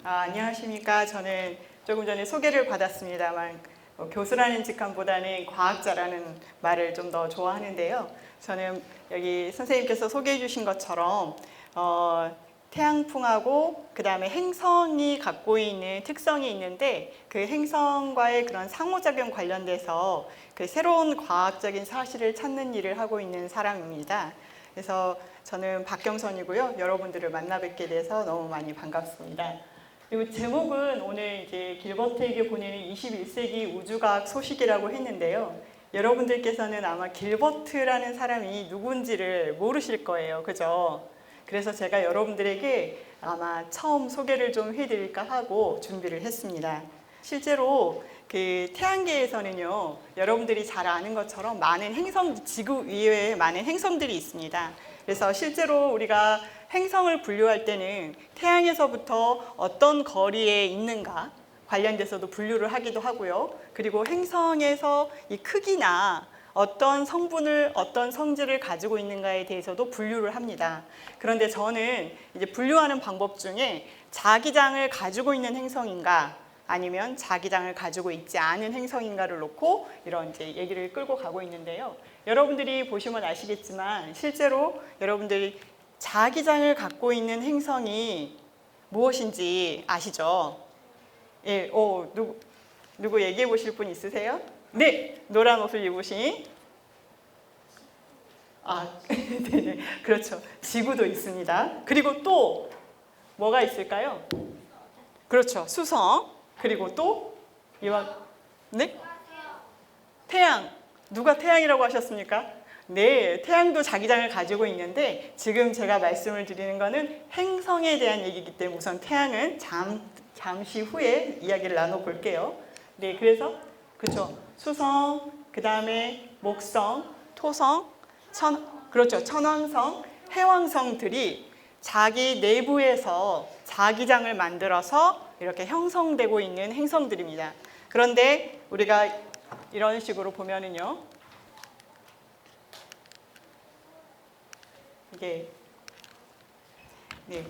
안녕하십니까. 저는 조금 전에 소개를 받았습니다만 교수라는 직함보다는 과학자라는 말을 좀 더 좋아하는데요. 저는 여기 선생님께서 소개해 주신 것처럼 태양풍하고 그 다음에 행성이 갖고 있는 특성이 있는데 그 행성과의 그런 상호작용 관련돼서 그 새로운 과학적인 사실을 찾는 일을 하고 있는 사람입니다. 그래서 저는 박경선이고요. 여러분들을 만나 뵙게 돼서 너무 많이 반갑습니다. 그리고 제목은 오늘 이제 길버트에게 보내는 21세기 우주과학 소식이라고 했는데요. 여러분들께서는 아마 길버트라는 사람이 누군지를 모르실 거예요. 그죠? 그래서 제가 여러분들에게 아마 처음 소개를 좀 해드릴까 하고 준비를 했습니다. 실제로 그 태양계에서는요, 여러분들이 잘 아는 것처럼 많은 행성, 지구 위에 많은 행성들이 있습니다. 그래서 실제로 우리가 행성을 분류할 때는 태양에서부터 어떤 거리에 있는가 관련돼서도 분류를 하기도 하고요. 그리고 행성에서 이 크기나 어떤 성분을, 어떤 성질을 가지고 있는가에 대해서도 분류를 합니다. 그런데 저는 이제 분류하는 방법 중에 자기장을 가지고 있는 행성인가 아니면 자기장을 가지고 있지 않은 행성인가를 놓고 이런 이제 얘기를 끌고 가고 있는데요. 여러분들이 보시면 아시겠지만 실제로 여러분들이 자기장을 갖고 있는 행성이 무엇인지 아시죠? 예, 누구 얘기해 보실 분 있으세요? 네, 노란 옷을 입으신. 네, 그렇죠. 지구도 있습니다. 그리고 또 뭐가 있을까요? 그렇죠. 수성. 그리고 또 네? 태양. 누가 태양이라고 하셨습니까? 네, 태양도 자기장을 가지고 있는데 지금 제가 말씀을 드리는 거는 행성에 대한 얘기이기 때문에 우선 태양은 잠시 후에 이야기를 나눠볼게요. 네, 그래서 그렇죠. 수성, 그 다음에 목성, 토성, 그렇죠. 천왕성, 해왕성들이 자기 내부에서 자기장을 만들어서 이렇게 형성되고 있는 행성들입니다. 그런데 우리가 이런 식으로 보면은요, 이게 네.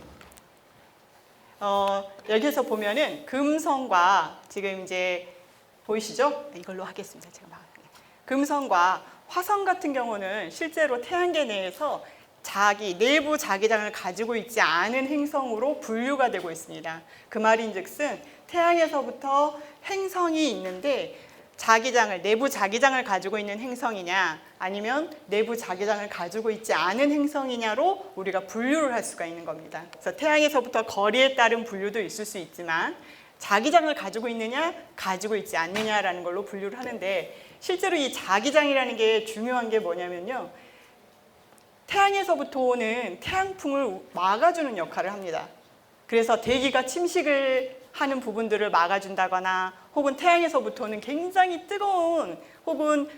여기서 보면은 금성과 지금 이제 보이시죠? 이걸로 하겠습니다. 제가 금성과 화성 같은 경우는 실제로 태양계 내에서 자기 내부 자기장을 가지고 있지 않은 행성으로 분류가 되고 있습니다. 그 말인즉슨 태양에서부터 행성이 있는데 내부 자기장을 가지고 있는 행성이냐 아니면 내부 자기장을 가지고 있지 않은 행성이냐로 우리가 분류를 할 수가 있는 겁니다. 그래서 태양에서부터 거리에 따른 분류도 있을 수 있지만 자기장을 가지고 있느냐 가지고 있지 않느냐라는 걸로 분류를 하는데 실제로 이 자기장이라는 게 중요한 게 뭐냐면요. 태양에서부터 오는 태양풍을 막아주는 역할을 합니다. 그래서 대기가 침식을 하는 부분들을 막아준다거나 혹은 태양에서부터는 굉장히 뜨거운 혹은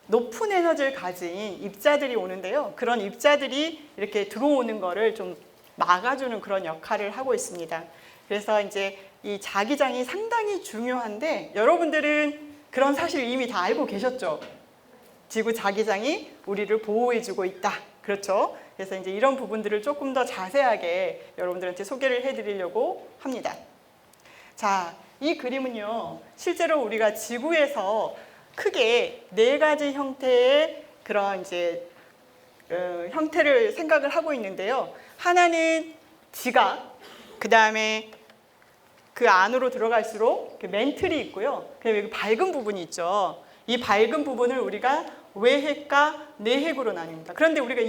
높은 에너지를 가진 입자들이 오는데요. 그런 입자들이 이렇게 들어오는 거를 좀 막아주는 그런 역할을 하고 있습니다. 그래서 이제 이 자기장이 상당히 중요한데 여러분들은 그런 사실을 이미 다 알고 계셨죠? 지구 자기장이 우리를 보호해주고 있다. 그렇죠? 그래서 이제 이런 부분들을 조금 더 자세하게 여러분들한테 소개를 해드리려고 합니다. 자, 이 그림은요, 실제로 우리가 지구에서 크게 4가지 형태의 그런 이제 형태를 생각을 하고 있는데요. 하나는 지각, 그 다음에 그 안으로 들어갈수록 멘틀이 있고요. 그다음에 여기 밝은 부분이 있죠. 이 밝은 부분을 우리가 외핵과 내핵으로 나뉩니다. 그런데 우리가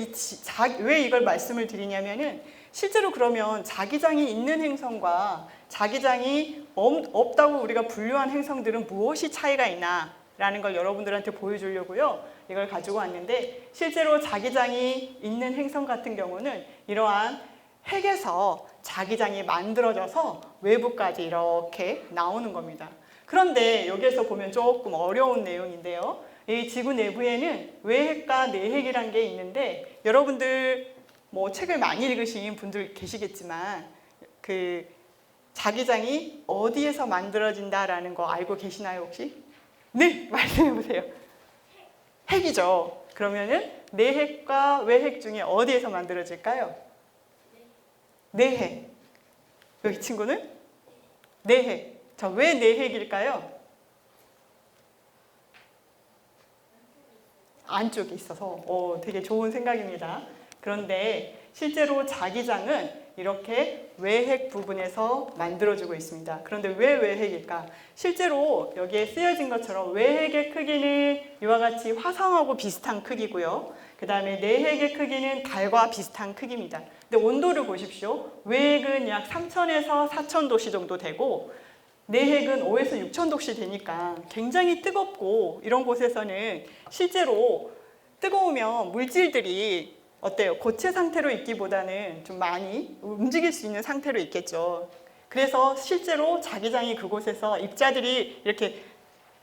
왜 이걸 말씀을 드리냐면은 실제로 그러면 자기장이 있는 행성과 자기장이 없다고 우리가 분류한 행성들은 무엇이 차이가 있나라는 걸 여러분들한테 보여주려고요. 이걸 가지고 왔는데 실제로 자기장이 있는 행성 같은 경우는 이러한 핵에서 자기장이 만들어져서 외부까지 이렇게 나오는 겁니다. 그런데 여기에서 보면 조금 어려운 내용인데요. 이 지구 내부에는 외핵과 내핵이라는 게 있는데 여러분들 뭐 책을 많이 읽으신 분들 계시겠지만 그 자기장이 어디에서 만들어진다라는 거 알고 계시나요 혹시? 네, 말씀해 보세요. 핵이죠. 그러면은 내핵과 외핵 중에 어디에서 만들어질까요? 내핵. 여기 친구는? 내핵. 자, 왜 내핵일까요? 안쪽에 있어서 되게 좋은 생각입니다. 그런데 실제로 자기장은 이렇게 외핵 부분에서 만들어지고 있습니다. 그런데 왜 외핵일까? 실제로 여기에 쓰여진 것처럼 외핵의 크기는 이와 같이 화성하고 비슷한 크기고요. 그 다음에 내핵의 크기는 달과 비슷한 크기입니다. 근데 온도를 보십시오. 외핵은 약 3000에서 4000도씨 정도 되고 내핵은 5에서 6000도씨 되니까 굉장히 뜨겁고 이런 곳에서는 실제로 뜨거우면 물질들이 어때요? 고체 상태로 있기보다는 좀 많이 움직일 수 있는 상태로 있겠죠. 그래서 실제로 자기장이 그곳에서 입자들이 이렇게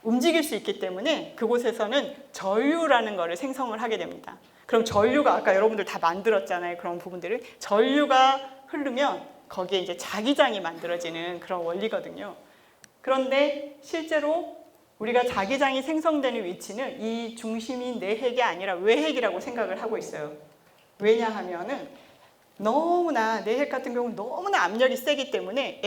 움직일 수 있기 때문에 그곳에서는 전류라는 것을 생성을 하게 됩니다. 그럼 전류가 아까 여러분들 다 만들었잖아요. 그런 부분들을 전류가 흐르면 거기에 이제 자기장이 만들어지는 그런 원리거든요. 그런데 실제로 우리가 자기장이 생성되는 위치는 이 중심인 내핵이 아니라 외핵이라고 생각을 하고 있어요. 왜냐하면은 너무나 내핵 같은 경우는 너무나 압력이 세기 때문에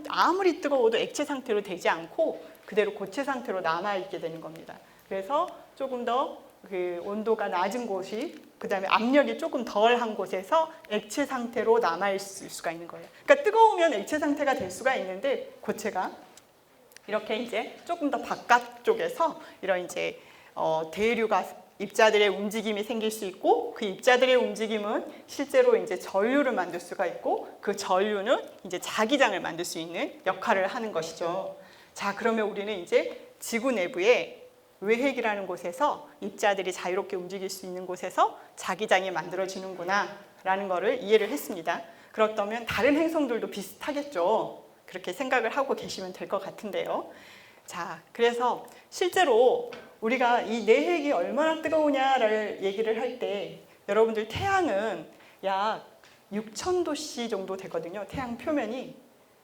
아무리 뜨거워도 액체 상태로 되지 않고 그대로 고체 상태로 남아 있게 되는 겁니다. 그래서 조금 더 그 온도가 낮은 곳이 그다음에 압력이 조금 덜한 곳에서 액체 상태로 남아 있을 수가 있는 거예요. 그러니까 뜨거우면 액체 상태가 될 수가 있는데 고체가 이렇게 이제 조금 더 바깥쪽에서 이런 이제 대류가 입자들의 움직임이 생길 수 있고 그 입자들의 움직임은 실제로 이제 전류를 만들 수가 있고 그 전류는 이제 자기장을 만들 수 있는 역할을 하는 것이죠. 자, 그러면 우리는 이제 지구 내부에 외핵이라는 곳에서 입자들이 자유롭게 움직일 수 있는 곳에서 자기장이 만들어지는구나 라는 것을 이해를 했습니다. 그렇다면 다른 행성들도 비슷하겠죠. 그렇게 생각을 하고 계시면 될 것 같은데요. 자, 그래서 실제로 우리가 이 내핵이 얼마나 뜨거우냐를 얘기를 할 때 여러분들 태양은 약 6000도씨 정도 되거든요. 태양 표면이.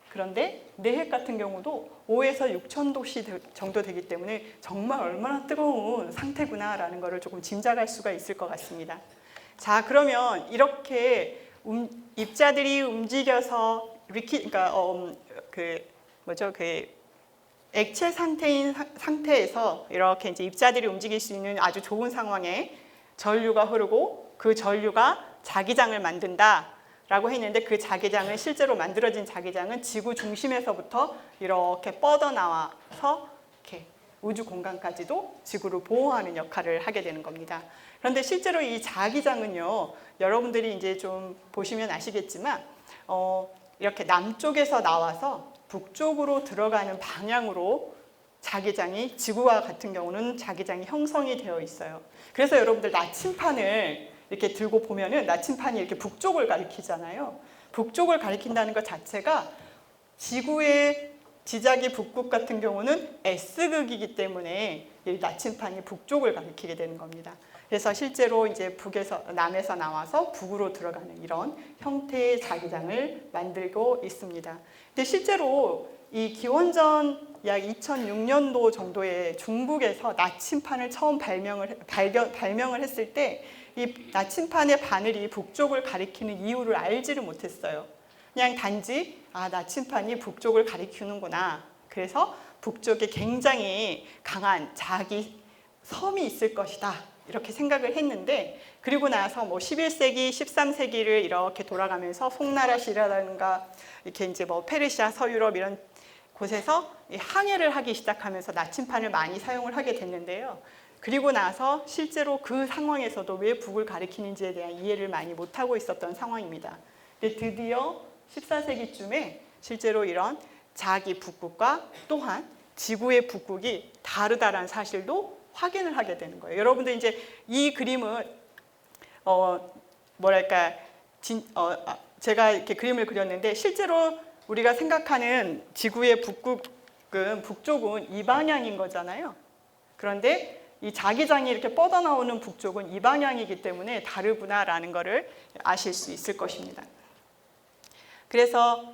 그런데 내핵 같은 경우도 5에서 6000도씨 정도 되기 때문에 정말 얼마나 뜨거운 상태구나라는 것을 조금 짐작할 수가 있을 것 같습니다. 자, 그러면 이렇게 입자들이 움직여서 그러니까 액체 상태에서 이렇게 이제 입자들이 움직일 수 있는 아주 좋은 상황에 전류가 흐르고 그 전류가 자기장을 만든다라고 했는데 그 자기장은 실제로 만들어진 자기장은 지구 중심에서부터 이렇게 뻗어나와서 이렇게 우주 공간까지도 지구를 보호하는 역할을 하게 되는 겁니다. 그런데 실제로 이 자기장은요, 여러분들이 이제 좀 보시면 아시겠지만 이렇게 남쪽에서 나와서 북쪽으로 들어가는 방향으로 자기장이 지구와 같은 경우는 자기장이 형성이 되어 있어요. 그래서 여러분들 나침판을 이렇게 들고 보면은 나침판이 이렇게 북쪽을 가리키잖아요. 북쪽을 가리킨다는 것 자체가 지구의 지자기 북극 같은 경우는 S극이기 때문에 이 나침판이 북쪽을 가리키게 되는 겁니다. 그래서 실제로 이제 남에서 나와서 북으로 들어가는 이런 형태의 자기장을 만들고 있습니다. 근데 실제로 이 기원전 약 2006년도 정도에 중국에서 나침판을 처음 발명을 했을 때 이 나침판의 바늘이 북쪽을 가리키는 이유를 알지를 못했어요. 그냥 단지 나침판이 북쪽을 가리키는구나. 그래서 북쪽에 굉장히 강한 자기 섬이 있을 것이다. 이렇게 생각을 했는데 그리고 나서 11세기, 13세기를 이렇게 돌아가면서 송나라시라든가 이렇게 이제 페르시아, 서유럽 이런 곳에서 항해를 하기 시작하면서 나침판을 많이 사용을 하게 됐는데요. 그리고 나서 실제로 그 상황에서도 왜 북을 가리키는지에 대한 이해를 많이 못하고 있었던 상황입니다. 근데 드디어 14세기쯤에 실제로 이런 자기 북극과 또한 지구의 북극이 다르다라는 사실도 확인을 하게 되는 거예요. 여러분들 이제 이 그림은 제가 이렇게 그림을 그렸는데 실제로 우리가 생각하는 지구의 북극은 북쪽은 이 방향인 거잖아요. 그런데 이 자기장이 이렇게 뻗어나오는 북쪽은 이 방향이기 때문에 다르구나라는 것을 아실 수 있을 것입니다. 그래서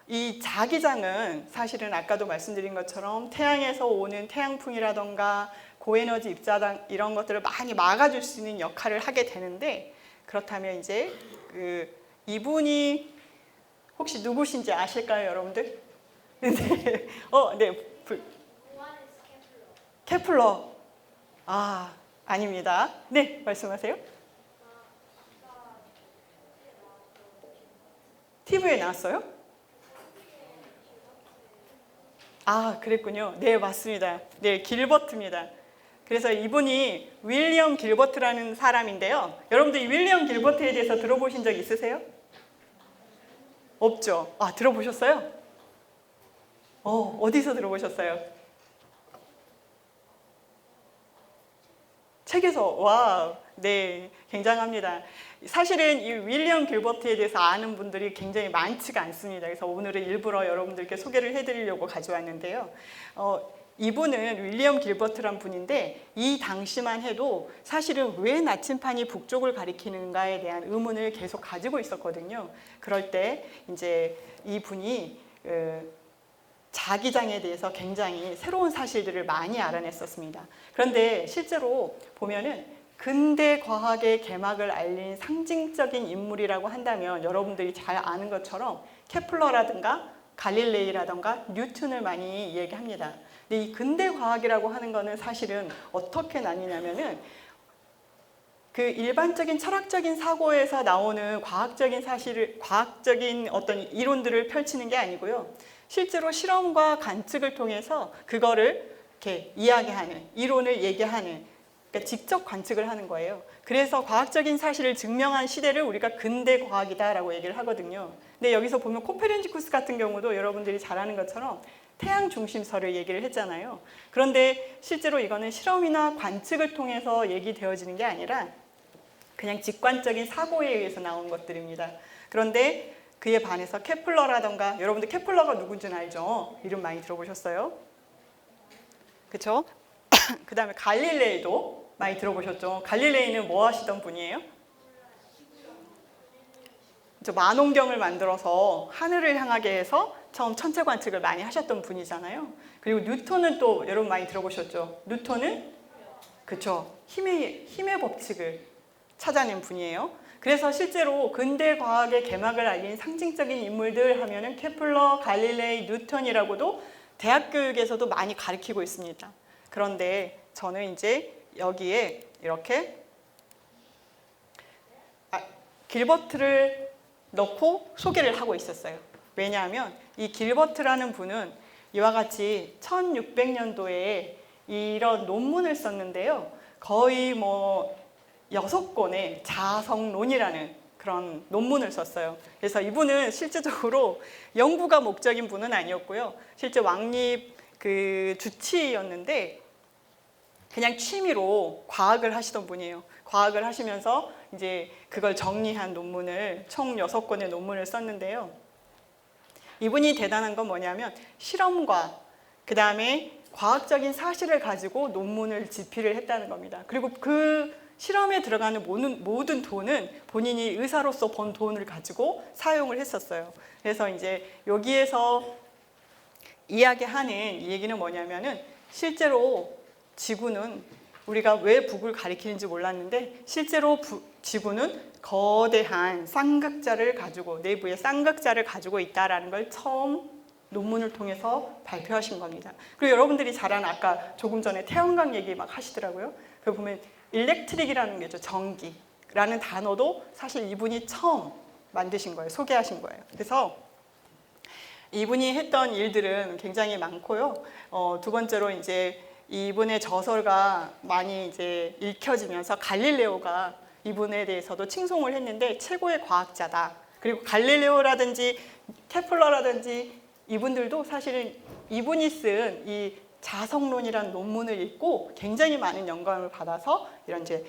이 자기장은 사실은 아까도 말씀드린 것처럼 태양에서 오는 태양풍이라던가 고에너지 입자당 이런 것들을 많이 막아줄 수 있는 역할을 하게 되는데 그렇다면 이제 이분이 혹시 누구신지 아실까요, 여러분들? 네. 네. 케플러. 아, 아닙니다. 네, 말씀하세요. TV에 나왔어요? 아, 그랬군요. 네, 맞습니다. 네, 길버트입니다. 그래서 이분이 윌리엄 길버트라는 사람인데요. 여러분들 이 윌리엄 길버트에 대해서 들어보신 적 있으세요? 없죠? 아, 들어보셨어요? 어디서 들어보셨어요? 책에서. 와, 네, 굉장합니다. 사실은 이 윌리엄 길버트에 대해서 아는 분들이 굉장히 많지가 않습니다. 그래서 오늘은 일부러 여러분들께 소개를 해드리려고 가져왔는데요. 이분은 윌리엄 길버트란 분인데 이 당시만 해도 사실은 왜 나침판이 북쪽을 가리키는가에 대한 의문을 계속 가지고 있었거든요. 그럴 때 이제 이 분이 자기장에 대해서 굉장히 새로운 사실들을 많이 알아냈었습니다. 그런데 실제로 보면은 근대 과학의 개막을 알린 상징적인 인물이라고 한다면 여러분들이 잘 아는 것처럼 케플러라든가 갈릴레이라든가 뉴턴을 많이 얘기합니다. 근데 이 근대 과학이라고 하는 거는 사실은 어떻게 나뉘냐면은 그 일반적인 철학적인 사고에서 나오는 과학적인 어떤 이론들을 펼치는 게 아니고요. 실제로 실험과 관측을 통해서 그거를 이렇게 이야기하는, 이론을 얘기하는, 그러니까 직접 관측을 하는 거예요. 그래서 과학적인 사실을 증명한 시대를 우리가 근대 과학이다라고 얘기를 하거든요. 근데 여기서 보면 코페르니쿠스 같은 경우도 여러분들이 잘 아는 것처럼 태양 중심설을 얘기를 했잖아요. 그런데 실제로 이거는 실험이나 관측을 통해서 얘기되어지는 게 아니라 그냥 직관적인 사고에 의해서 나온 것들입니다. 그런데 그에 반해서 케플러라던가, 여러분들 케플러가 누군지는 알죠? 이름 많이 들어보셨어요? 그렇죠? 그 다음에 갈릴레이도 많이 들어보셨죠? 갈릴레이는 뭐 하시던 분이에요? 만원경을 만들어서 하늘을 향하게 해서 처음 천체 관측을 많이 하셨던 분이잖아요. 그리고 뉴턴은 또 여러분 많이 들어보셨죠? 뉴턴은 그렇죠. 힘의 법칙을 찾아낸 분이에요. 그래서 실제로 근대 과학의 개막을 알린 상징적인 인물들 하면은 케플러, 갈릴레이, 뉴턴이라고도 대학 교육에서도 많이 가르치고 있습니다. 그런데 저는 이제 여기에 이렇게 길버트를 넣고 소개를 하고 있었어요. 왜냐하면 이 길버트라는 분은 이와 같이 1600년도에 이런 논문을 썼는데요. 거의 6권의 자성론이라는 그런 논문을 썼어요. 그래서 이분은 실제적으로 연구가 목적인 분은 아니었고요. 실제 왕립 주치의였는데 그냥 취미로 과학을 하시던 분이에요. 과학을 하시면서 이제 그걸 정리한 논문을 총 6권의 논문을 썼는데요. 이분이 대단한 건 뭐냐면 실험과 그 다음에 과학적인 사실을 가지고 논문을 집필을 했다는 겁니다. 그리고 그 실험에 들어가는 모든 돈은 본인이 의사로서 번 돈을 가지고 사용을 했었어요. 그래서 이제 여기에서 이야기하는 얘기는 뭐냐면은 실제로 지구는 우리가 왜 북을 가리키는지 몰랐는데 실제로 지구는 거대한 쌍극자를 가지고 내부에 쌍극자를 가지고 있다라는 걸 처음 논문을 통해서 발표하신 겁니다. 그리고 여러분들이 잘 아는 아까 조금 전에 태양광 얘기 막 하시더라고요. 그 보면 일렉트릭이라는 게 있죠. 전기라는 단어도 사실 이분이 처음 만드신 거예요. 소개하신 거예요. 그래서 이분이 했던 일들은 굉장히 많고요. 두 번째로 이제 이분의 저서가 많이 이제 읽혀지면서 갈릴레오가 이분에 대해서도 칭송을 했는데 최고의 과학자다. 그리고 갈릴레오라든지 케플러라든지 이분들도 사실은 이분이 쓴 이 자성론이라는 논문을 읽고 굉장히 많은 영감을 받아서 이런 이제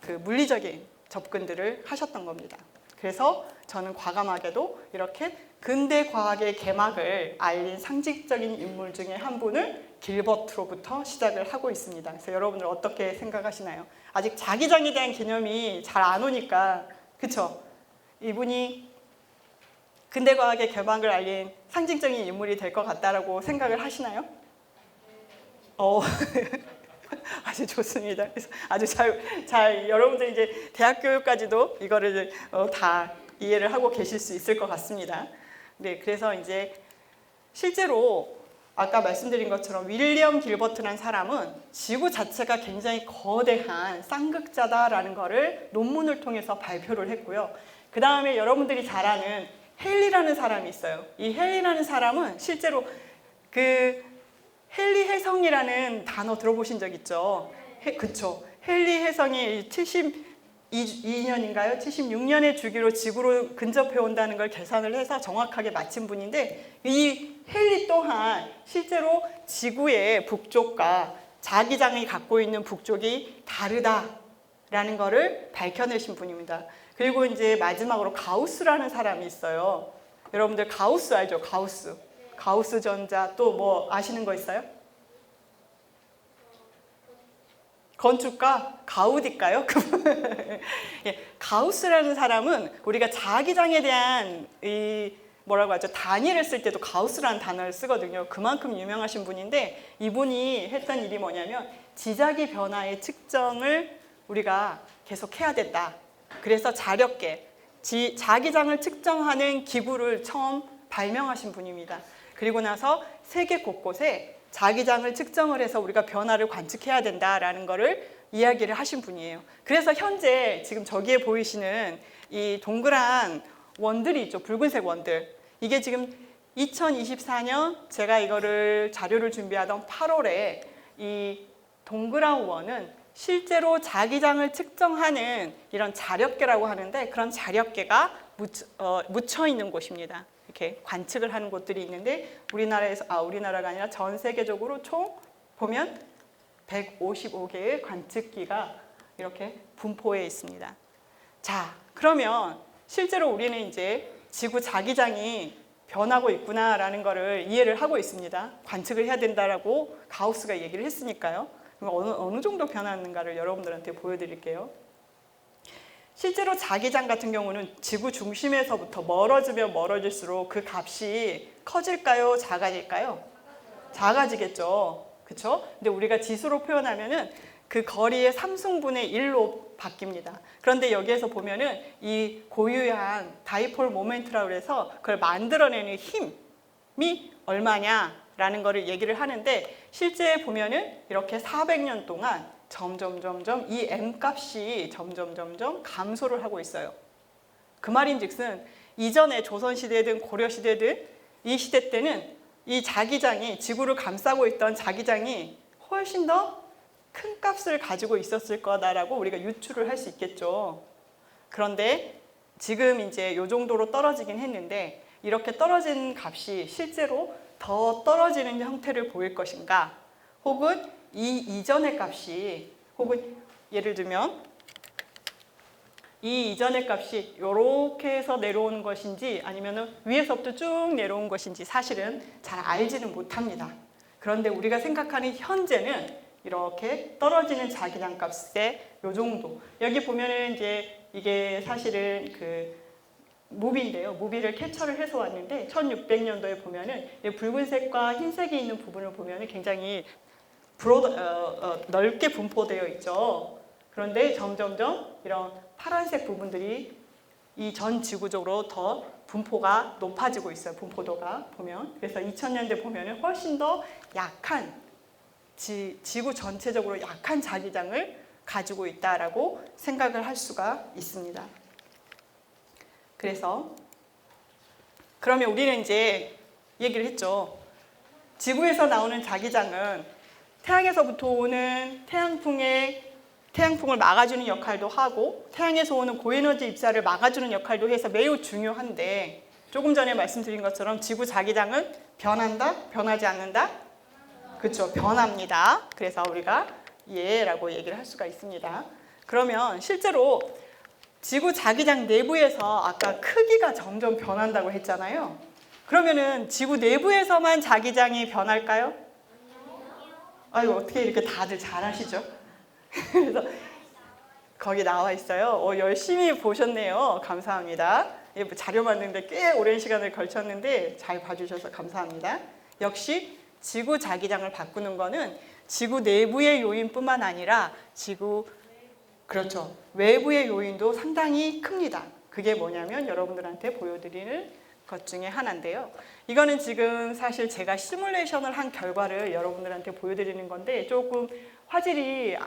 그 물리적인 접근들을 하셨던 겁니다. 그래서 저는 과감하게도 이렇게 근대 과학의 개막을 알린 상징적인 인물 중에 한 분을 길버트로부터 시작을 하고 있습니다. 그래서 여러분들 어떻게 생각하시나요? 아직 자기장에 대한 개념이 잘 안 오니까 그쵸? 이분이 근대 과학의 개막을 알린 상징적인 인물이 될 것 같다라고 생각을 하시나요? 아주 좋습니다. 그래서 아주 잘 여러분들 이제 대학 교육까지도 이거를 다 이해를 하고 계실 수 있을 것 같습니다. 네, 그래서 이제 실제로 아까 말씀드린 것처럼 윌리엄 길버트라는 사람은 지구 자체가 굉장히 거대한 쌍극자다라는 것을 논문을 통해서 발표를 했고요. 그 다음에 여러분들이 잘 아는 헨리라는 사람이 있어요. 이 헨리라는 사람은 실제로 그 헨리 혜성이라는 단어 들어보신 적 있죠? 그쵸. 헨리 혜성이 72년인가요? 76년의 주기로 지구로 근접해 온다는 걸 계산을 해서 정확하게 맞힌 분인데, 이 헨리 또한 실제로 지구의 북쪽과 자기장이 갖고 있는 북쪽이 다르다라는 것을 밝혀내신 분입니다. 그리고 이제 마지막으로 가우스라는 사람이 있어요. 여러분들 가우스 알죠? 가우스. 가우스 전자 또 뭐 아시는 거 있어요? 건축가 가우디일까요? 예, 가우스라는 사람은 우리가 자기장에 대한 이 뭐라고 하죠? 단위를 쓸 때도 가우스라는 단어를 쓰거든요. 그만큼 유명하신 분인데, 이분이 했던 일이 뭐냐면 지자기 변화의 측정을 우리가 계속 해야 된다. 그래서 자력계, 자기장을 측정하는 기구를 처음 발명하신 분입니다. 그리고 나서 세계 곳곳에 자기장을 측정을 해서 우리가 변화를 관측해야 된다라는 것을 이야기를 하신 분이에요. 그래서 현재 지금 저기에 보이시는 이 동그란 원들이 있죠. 붉은색 원들. 이게 지금 2024년 제가 이거를 자료를 준비하던 8월에 이 동그란 원은 실제로 자기장을 측정하는 이런 자력계라고 하는데, 그런 자력계가 묻혀 있는 곳입니다. 이렇게 관측을 하는 곳들이 있는데, 우리나라가 아니라 전 세계적으로 총 보면 155개의 관측기가 이렇게 분포해 있습니다. 자, 그러면 실제로 우리는 이제 지구 자기장이 변하고 있구나라는 것을 이해를 하고 있습니다. 관측을 해야 된다라고 가우스가 얘기를 했으니까요. 어느 정도 변하는가를 여러분들한테 보여드릴게요. 실제로 자기장 같은 경우는 지구 중심에서부터 멀어지면 멀어질수록 그 값이 커질까요? 작아질까요? 작아지겠죠. 그렇죠? 근데 우리가 지수로 표현하면은 그 거리의 3승분의 1로 바뀝니다. 그런데 여기에서 보면은 이 고유한 다이폴 모멘트라고 해서 그걸 만들어내는 힘이 얼마냐라는 거를 얘기를 하는데, 실제 보면은 이렇게 400년 동안 점점 이 m 값이 점점 감소를 하고 있어요. 그 말인즉슨 이전에 조선시대든 고려시대든 이 시대 때는 이 자기장이, 지구를 감싸고 있던 자기장이 훨씬 더 큰 값을 가지고 있었을 거다라고 우리가 유추를 할 수 있겠죠. 그런데 지금 이제 이 정도로 떨어지긴 했는데, 이렇게 떨어진 값이 실제로 더 떨어지는 형태를 보일 것인가, 혹은 이 이전의 값이, 혹은 예를 들면 이 이전의 값이 이렇게 해서 내려오는 것인지 아니면 위에서부터 쭉 내려온 것인지 사실은 잘 알지는 못합니다. 그런데 우리가 생각하는 현재는 이렇게 떨어지는 자기장 값의 요 정도. 여기 보면은 이제 이게 사실은 그 무비인데요. 무비를 캡처를 해서 왔는데 1600년도에 보면은 붉은색과 흰색이 있는 부분을 보면은 굉장히 넓게 분포되어 있죠. 그런데 점점점 이런 파란색 부분들이 이 전 지구적으로 더 분포가 높아지고 있어요. 분포도가 보면. 그래서 2000년대 보면은 훨씬 더 약한 지구 전체적으로 약한 자기장을 가지고 있다라고 생각을 할 수가 있습니다. 그래서 그러면 우리는 이제 얘기를 했죠. 지구에서 나오는 자기장은 태양에서부터 오는 태양풍을 막아주는 역할도 하고, 태양에서 오는 고에너지 입자를 막아주는 역할도 해서 매우 중요한데, 조금 전에 말씀드린 것처럼 지구 자기장은 변한다? 변하지 않는다? 그렇죠. 변합니다. 그래서 우리가 예라고 얘기를 할 수가 있습니다. 그러면 실제로 지구 자기장 내부에서 아까 크기가 점점 변한다고 했잖아요. 그러면은 지구 내부에서만 자기장이 변할까요? 아유, 어떻게 이렇게 다들 잘하시죠? 그래서 거기 나와 있어요. 열심히 보셨네요. 감사합니다. 자료 만드는데 꽤 오랜 시간을 걸쳤는데 잘 봐주셔서 감사합니다. 역시 지구 자기장을 바꾸는 거는 지구 내부의 요인뿐만 아니라 외부의 요인도 상당히 큽니다. 그게 뭐냐면 여러분들한테 보여드리는 것 중에 하나인데요. 이거는 지금 사실 제가 시뮬레이션을 한 결과를 여러분들한테 보여드리는 건데 조금 화질이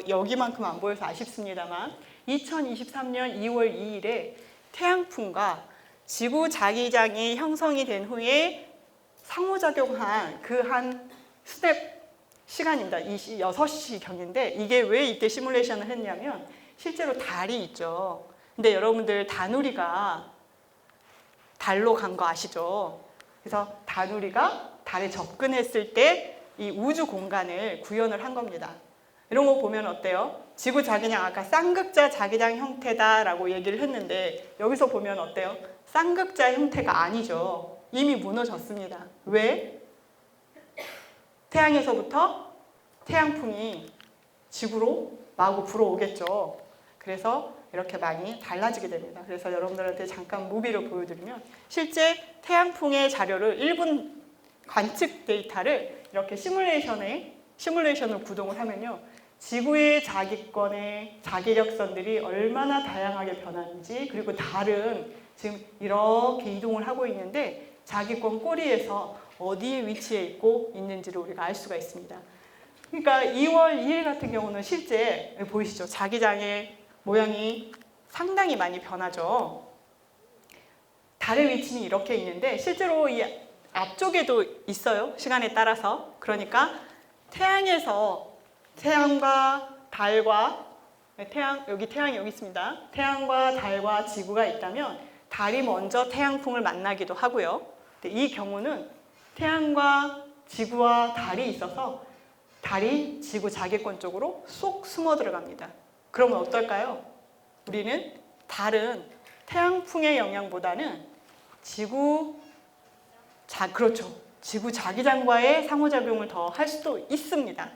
여기만큼 안 보여서 아쉽습니다만 2023년 2월 2일에 태양풍과 지구 자기장이 형성이 된 후에 상호작용한 그 한 스텝 시간입니다. 6시경인데 이게 왜 이때 시뮬레이션을 했냐면 실제로 달이 있죠. 근데 여러분들 다누리가 달로 간 거 아시죠? 그래서 다누리가 달에 접근했을 때 이 우주 공간을 구현을 한 겁니다. 이런 거 보면 어때요? 지구 자기장 아까 쌍극자 자기장 형태다라고 얘기를 했는데 여기서 보면 어때요? 쌍극자 형태가 아니죠. 이미 무너졌습니다. 왜? 태양에서부터 태양풍이 지구로 마구 불어오겠죠. 그래서 이렇게 많이 달라지게 됩니다. 그래서 여러분들한테 잠깐 무비를 보여드리면 실제 태양풍의 자료를 1분 관측 데이터를 이렇게 시뮬레이션을 구동을 하면요. 지구의 자기권의 자기력선들이 얼마나 다양하게 변하는지 그리고 달은 지금 이렇게 이동을 하고 있는데 자기권 꼬리에서 어디에 위치해 있고 있는지를 우리가 알 수가 있습니다. 그러니까 2월 2일 같은 경우는 실제 보이시죠? 자기장의 모양이 상당히 많이 변하죠. 달의 위치는 이렇게 있는데 실제로 이 앞쪽에도 있어요. 시간에 따라서. 그러니까 태양과 달과 태양이 여기 있습니다. 태양과 달과 지구가 있다면 달이 먼저 태양풍을 만나기도 하고요. 근데 이 경우는 태양과 지구와 달이 있어서 달이 지구 자기권 쪽으로 쏙 숨어 들어갑니다. 그러면 어떨까요? 달은 태양풍의 영향보다는 그렇죠. 지구 자기장과의 상호작용을 더 할 수도 있습니다.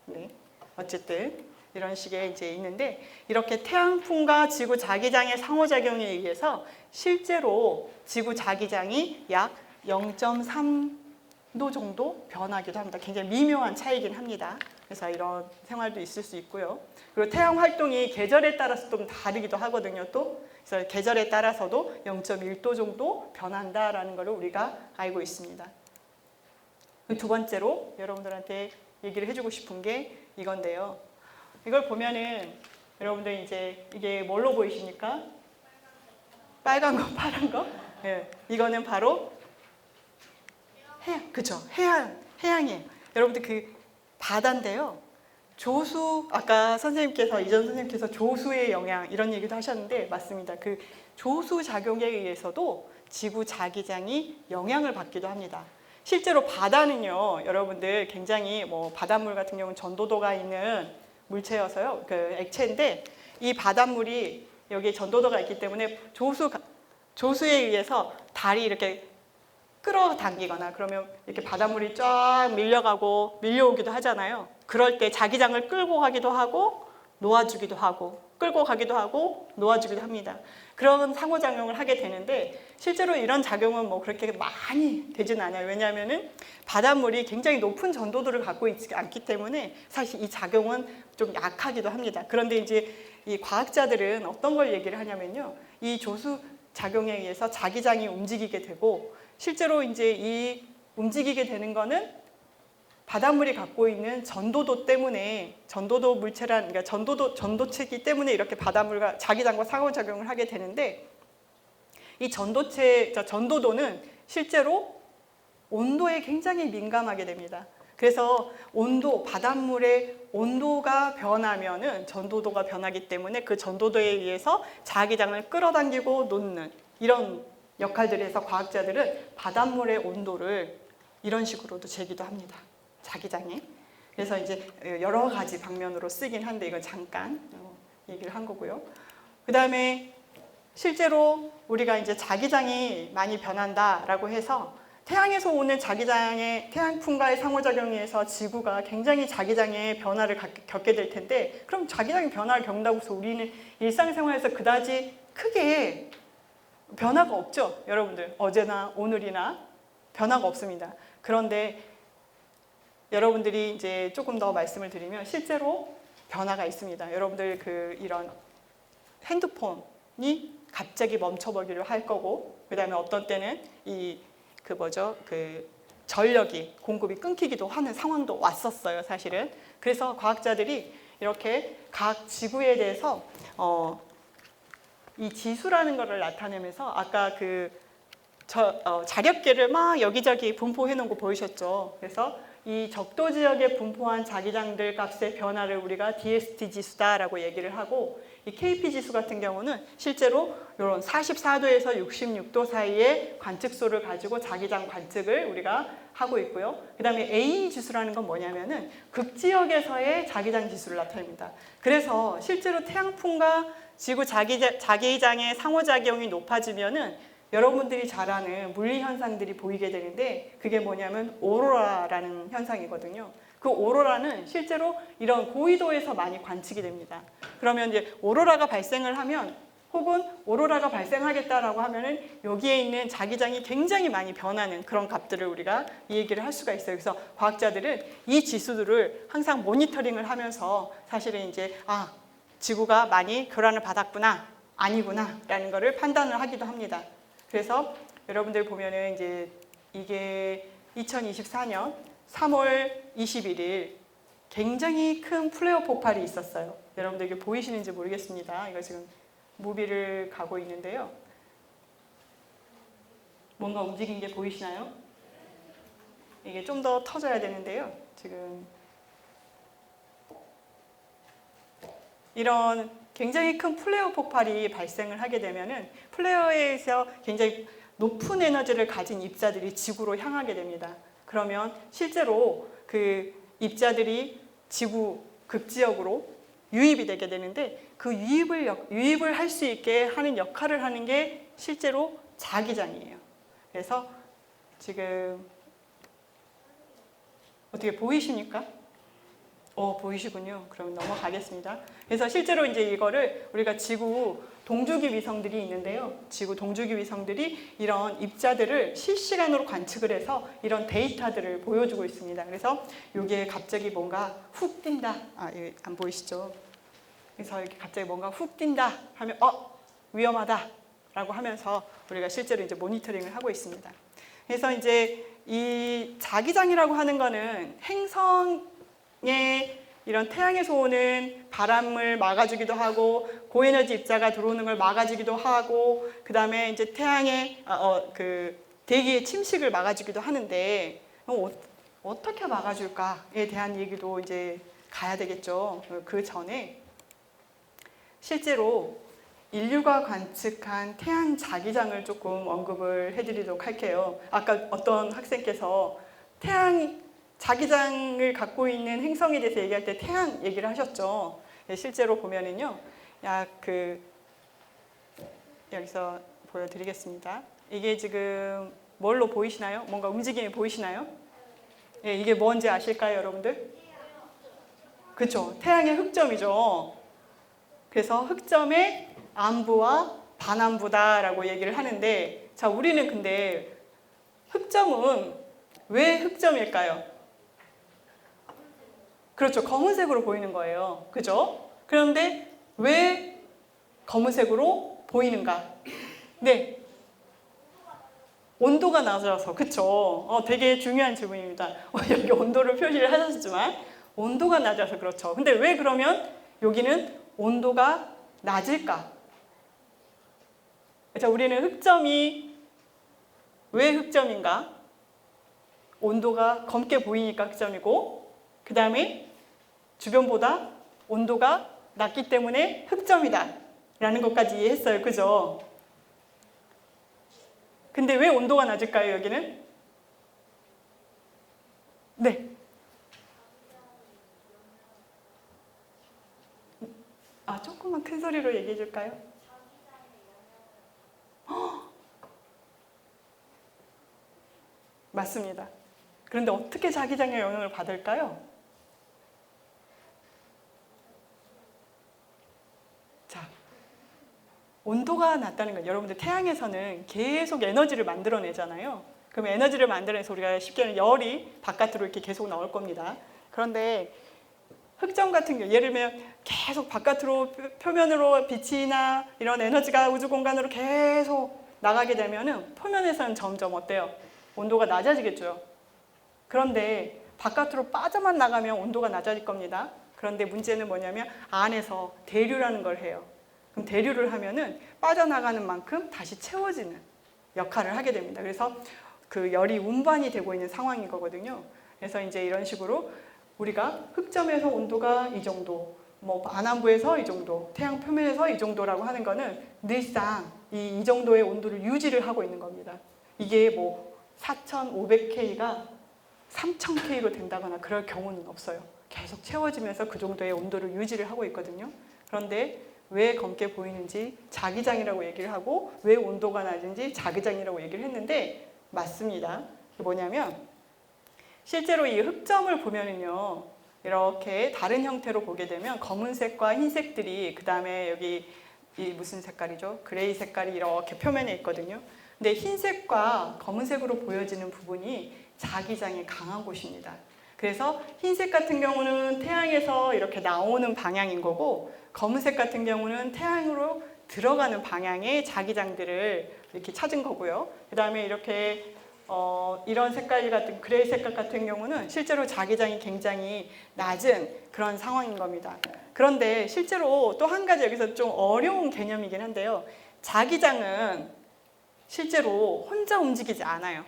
네. 어쨌든 이런 식의 이제 있는데 이렇게 태양풍과 지구 자기장의 상호작용에 의해서 실제로 지구 자기장이 약 0.3도 정도 변하기도 합니다. 굉장히 미묘한 차이긴 합니다. 그래서 이런 생활도 있을 수 있고요. 그리고 태양 활동이 계절에 따라서 좀 다르기도 하거든요. 그래서 계절에 따라서도 0.1도 정도 변한다라는 것을 우리가 알고 있습니다. 두 번째로 여러분들한테 얘기를 해주고 싶은 게 이건데요. 이걸 보면은 여러분들 이제 이게 뭘로 보이십니까? 빨간 거, 파란 거? 네, 이거는 바로 그쵸? 해양이에요. 여러분들 그 바다인데요. 아까 이전 선생님께서 조수의 영향 이런 얘기도 하셨는데 맞습니다. 그 조수 작용에 의해서도 지구 자기장이 영향을 받기도 합니다. 실제로 바다는요, 여러분들 굉장히 바닷물 같은 경우는 전도도가 있는 물체여서요, 그 액체인데 이 바닷물이 여기에 전도도가 있기 때문에 조수에 의해서 달이 이렇게 끌어당기거나 그러면 이렇게 바닷물이 쫙 밀려오기도 하잖아요. 그럴 때 자기장을 끌고 가기도 하고 놓아주기도 하고 끌고 가기도 하고 놓아주기도 합니다. 그런 상호작용을 하게 되는데 실제로 이런 작용은 그렇게 많이 되지는 않아요. 왜냐하면은 바닷물이 굉장히 높은 전도도를 갖고 있지 않기 때문에 사실 이 작용은 좀 약하기도 합니다. 그런데 이제 이 과학자들은 어떤 걸 얘기를 하냐면요. 이 조수 작용에 의해서 자기장이 움직이게 되고 실제로 이제 이 움직이게 되는 거는 바닷물이 갖고 있는 전도도 때문에 그러니까 전도체이기 때문에 이렇게 바닷물과 자기장과 상호작용을 하게 되는데 이 전도도는 실제로 온도에 굉장히 민감하게 됩니다. 그래서 바닷물의 온도가 변하면은 전도도가 변하기 때문에 그 전도도에 의해서 자기장을 끌어당기고 놓는 이런 역할들을 해서 과학자들은 바닷물의 온도를 이런 식으로도 재기도 합니다. 자기장에. 그래서 이제 여러 가지 방면으로 쓰긴 한데 이건 잠깐 얘기를 한 거고요. 그 다음에 실제로 우리가 이제 자기장이 많이 변한다라고 해서 태양에서 오는 태양풍과의 상호작용에 의해서 지구가 굉장히 자기장의 변화를 겪게 될 텐데 그럼 자기장의 변화를 겪는다고 해서 우리는 일상생활에서 그다지 크게 변화가 없죠. 여러분들 어제나 오늘이나 변화가 없습니다. 그런데 여러분들이 이제 조금 더 말씀을 드리면 실제로 변화가 있습니다. 여러분들 이런 핸드폰이 갑자기 멈춰버리려 할 거고, 그다음에 어떤 때는 전력이 공급이 끊기기도 하는 상황도 왔었어요, 사실은. 그래서 과학자들이 이렇게 각 지구에 대해서 이 지수라는 것을 나타내면서 아까 자력계를 막 여기저기 분포해 놓은 거 보이셨죠? 그래서 이 적도 지역에 분포한 자기장들 값의 변화를 우리가 DST 지수다라고 얘기를 하고, 이 KP 지수 같은 경우는 실제로 이런 44도에서 66도 사이의 관측소를 가지고 자기장 관측을 우리가 하고 있고요. 그 다음에 A 지수라는 건 뭐냐면은 극지역에서의 자기장 지수를 나타냅니다. 그래서 실제로 태양풍과 지구 자기장의 상호작용이 높아지면은 여러분들이 잘 아는 물리 현상들이 보이게 되는데, 그게 뭐냐면 오로라라는 현상이거든요. 그 오로라는 실제로 이런 고위도에서 많이 관측이 됩니다. 그러면 이제 오로라가 발생을 하면, 혹은 오로라가 발생하겠다라고 하면은 여기에 있는 자기장이 굉장히 많이 변하는 그런 값들을 우리가 이 얘기를 할 수가 있어요. 그래서 과학자들은 이 지수들을 항상 모니터링을 하면서 사실은 이제 지구가 많이 교란을 받았구나, 아니구나 라는 거를 판단을 하기도 합니다. 그래서 여러분들 보면은 이제 이게 2024년 3월 21일 굉장히 큰 플레어 폭발이 있었어요. 여러분들 이게 보이시는지 모르겠습니다. 이거 지금 무비를 가고 있는데요. 뭔가 움직인 게 보이시나요? 이게 좀 더 터져야 되는데요. 지금 이런 굉장히 큰 플레어 폭발이 발생을 하게 되면은 플레어에서 굉장히 높은 에너지를 가진 입자들이 지구로 향하게 됩니다. 그러면 실제로 그 입자들이 지구 극지역으로 유입이 되게 되는데, 그 유입을 할 수 있게 하는 역할을 하는 게 실제로 자기장이에요. 그래서 지금 어떻게 보이십니까? 보이시군요. 그럼 넘어가겠습니다. 그래서 실제로 이제 이거를 우리가 지구 동주기 위성들이 있는데요. 지구 동주기 위성들이 이런 입자들을 실시간으로 관측을 해서 이런 데이터들을 보여주고 있습니다. 그래서 이게 갑자기 뭔가 훅 뛴다. 안 보이시죠? 그래서 이렇게 갑자기 뭔가 훅 뛴다 하면 위험하다 라고 하면서 우리가 실제로 이제 모니터링을 하고 있습니다. 그래서 이제 이 자기장이라고 하는 거는 행성의 이런 태양에서 오는 바람을 막아주기도 하고, 고에너지 입자가 들어오는 걸 막아주기도 하고, 그 다음에 이제 태양의 대기의 침식을 막아주기도 하는데, 어떻게 막아줄까에 대한 얘기도 이제 가야 되겠죠. 그 전에 실제로 인류가 관측한 태양 자기장을 조금 언급을 해드리도록 할게요. 아까 어떤 학생께서 태양 자기장을 갖고 있는 행성에 대해서 얘기할 때 태양 얘기를 하셨죠. 실제로 보면은요, 여기서 보여드리겠습니다. 이게 지금 뭘로 보이시나요? 뭔가 움직임이 보이시나요? 이게 뭔지 아실까요, 여러분들? 그렇죠. 태양의 흑점이죠. 그래서 흑점의 안부와 반안부다라고 얘기를 하는데, 자, 우리는 근데 흑점은 왜 흑점일까요? 그렇죠. 검은색으로 보이는 거예요. 그죠? 그런데 왜 검은색으로 보이는가? 네. 온도가 낮아서. 그쵸? 되게 중요한 질문입니다. 여기 온도를 표시를 하셨지만 온도가 낮아서 그렇죠. 근데 왜 그러면 여기는 온도가 낮을까? 자, 우리는 흑점이 왜 흑점인가? 온도가 검게 보이니까 흑점이고, 그 다음에 주변보다 온도가 낮기 때문에 흑점이다 라는 것까지 이해했어요. 그죠? 근데 왜 온도가 낮을까요, 여기는? 네. 조금만 큰 소리로 얘기해 줄까요? 맞습니다. 그런데 어떻게 자기장의 영향을 받을까요? 자, 온도가 낮다는 건, 여러분들 태양에서는 계속 에너지를 만들어내잖아요. 그럼 에너지를 만들어내서 우리가 쉽게 열이 바깥으로 이렇게 계속 나올 겁니다. 그런데 흑점 같은 경우 예를 들면 계속 바깥으로 표면으로 빛이나 이런 에너지가 우주 공간으로 계속 나가게 되면은 표면에서는 점점 어때요? 온도가 낮아지겠죠. 그런데 바깥으로 빠져만 나가면 온도가 낮아질 겁니다. 그런데 문제는 뭐냐면 안에서 대류라는 걸 해요. 그럼 대류를 하면은 빠져나가는 만큼 다시 채워지는 역할을 하게 됩니다. 그래서 그 열이 운반이 되고 있는 상황인 거거든요. 그래서 이제 이런 식으로 우리가 흑점에서 온도가 이 정도, 뭐 반환부에서 이 정도, 태양 표면에서 이 정도라고 하는 거는 늘상 이 정도의 온도를 유지를 하고 있는 겁니다. 이게 뭐 4,500K가 3,000K로 된다거나 그럴 경우는 없어요. 계속 채워지면서 그 정도의 온도를 유지를 하고 있거든요. 그런데 왜 검게 보이는지 자기장이라고 얘기를 하고 왜 온도가 낮은지 자기장이라고 얘기를 했는데 맞습니다. 뭐냐면 실제로 이 흑점을 보면은요, 이렇게 다른 형태로 보게 되면 검은색과 흰색들이 그 다음에 여기 이 무슨 색깔이죠? 그레이 색깔이 이렇게 표면에 있거든요. 근데 흰색과 검은색으로 보여지는 부분이 자기장이 강한 곳입니다. 그래서 흰색 같은 경우는 태양에서 이렇게 나오는 방향인 거고 검은색 같은 경우는 태양으로 들어가는 방향의 자기장들을 이렇게 찾은 거고요. 그 다음에 이렇게 이런 색깔 같은 그레이 색깔 같은 경우는 실제로 자기장이 굉장히 낮은 그런 상황인 겁니다. 그런데 실제로 또 한 가지 여기서 좀 어려운 개념이긴 한데요. 자기장은 실제로 혼자 움직이지 않아요.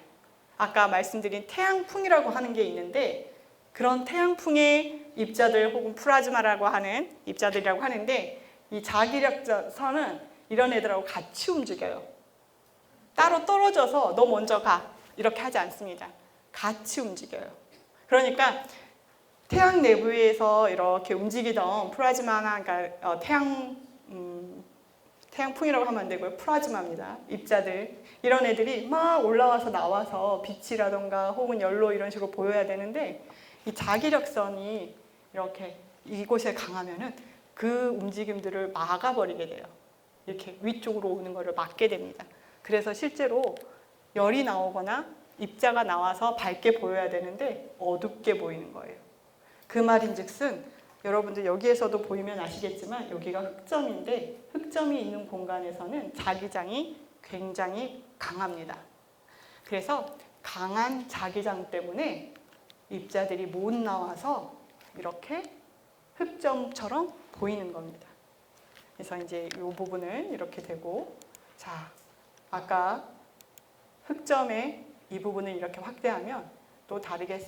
아까 말씀드린 태양풍이라고 하는 게 있는데 그런 태양풍의 입자들 혹은 플라즈마라고 하는 입자들이라고 하는데 이 자기력선은 이런 애들하고 같이 움직여요. 따로 떨어져서 너 먼저 가 이렇게 하지 않습니다. 같이 움직여요. 그러니까 태양 내부에서 이렇게 움직이던 플라즈마나 그러니까 태양풍이라고 하면 안 되고요. 플라즈마입니다. 입자들. 이런 애들이 막 올라와서 나와서 빛이라던가 혹은 연로 이런 식으로 보여야 되는데 이 자기력선이 이렇게 이곳에 강하면은 그 움직임들을 막아버리게 돼요. 이렇게 위쪽으로 오는 것을 막게 됩니다. 그래서 실제로 열이 나오거나 입자가 나와서 밝게 보여야 되는데 어둡게 보이는 거예요. 그 말인즉슨 여러분들 여기에서도 보이면 아시겠지만 여기가 흑점인데 흑점이 있는 공간에서는 자기장이 굉장히 강합니다. 그래서 강한 자기장 때문에 입자들이 못 나와서 이렇게 흑점처럼 보이는 겁니다. 그래서 이제 이 부분은 이렇게 되고, 자, 아까 흑점의 이 부분을 이렇게 확대하면 또 다르게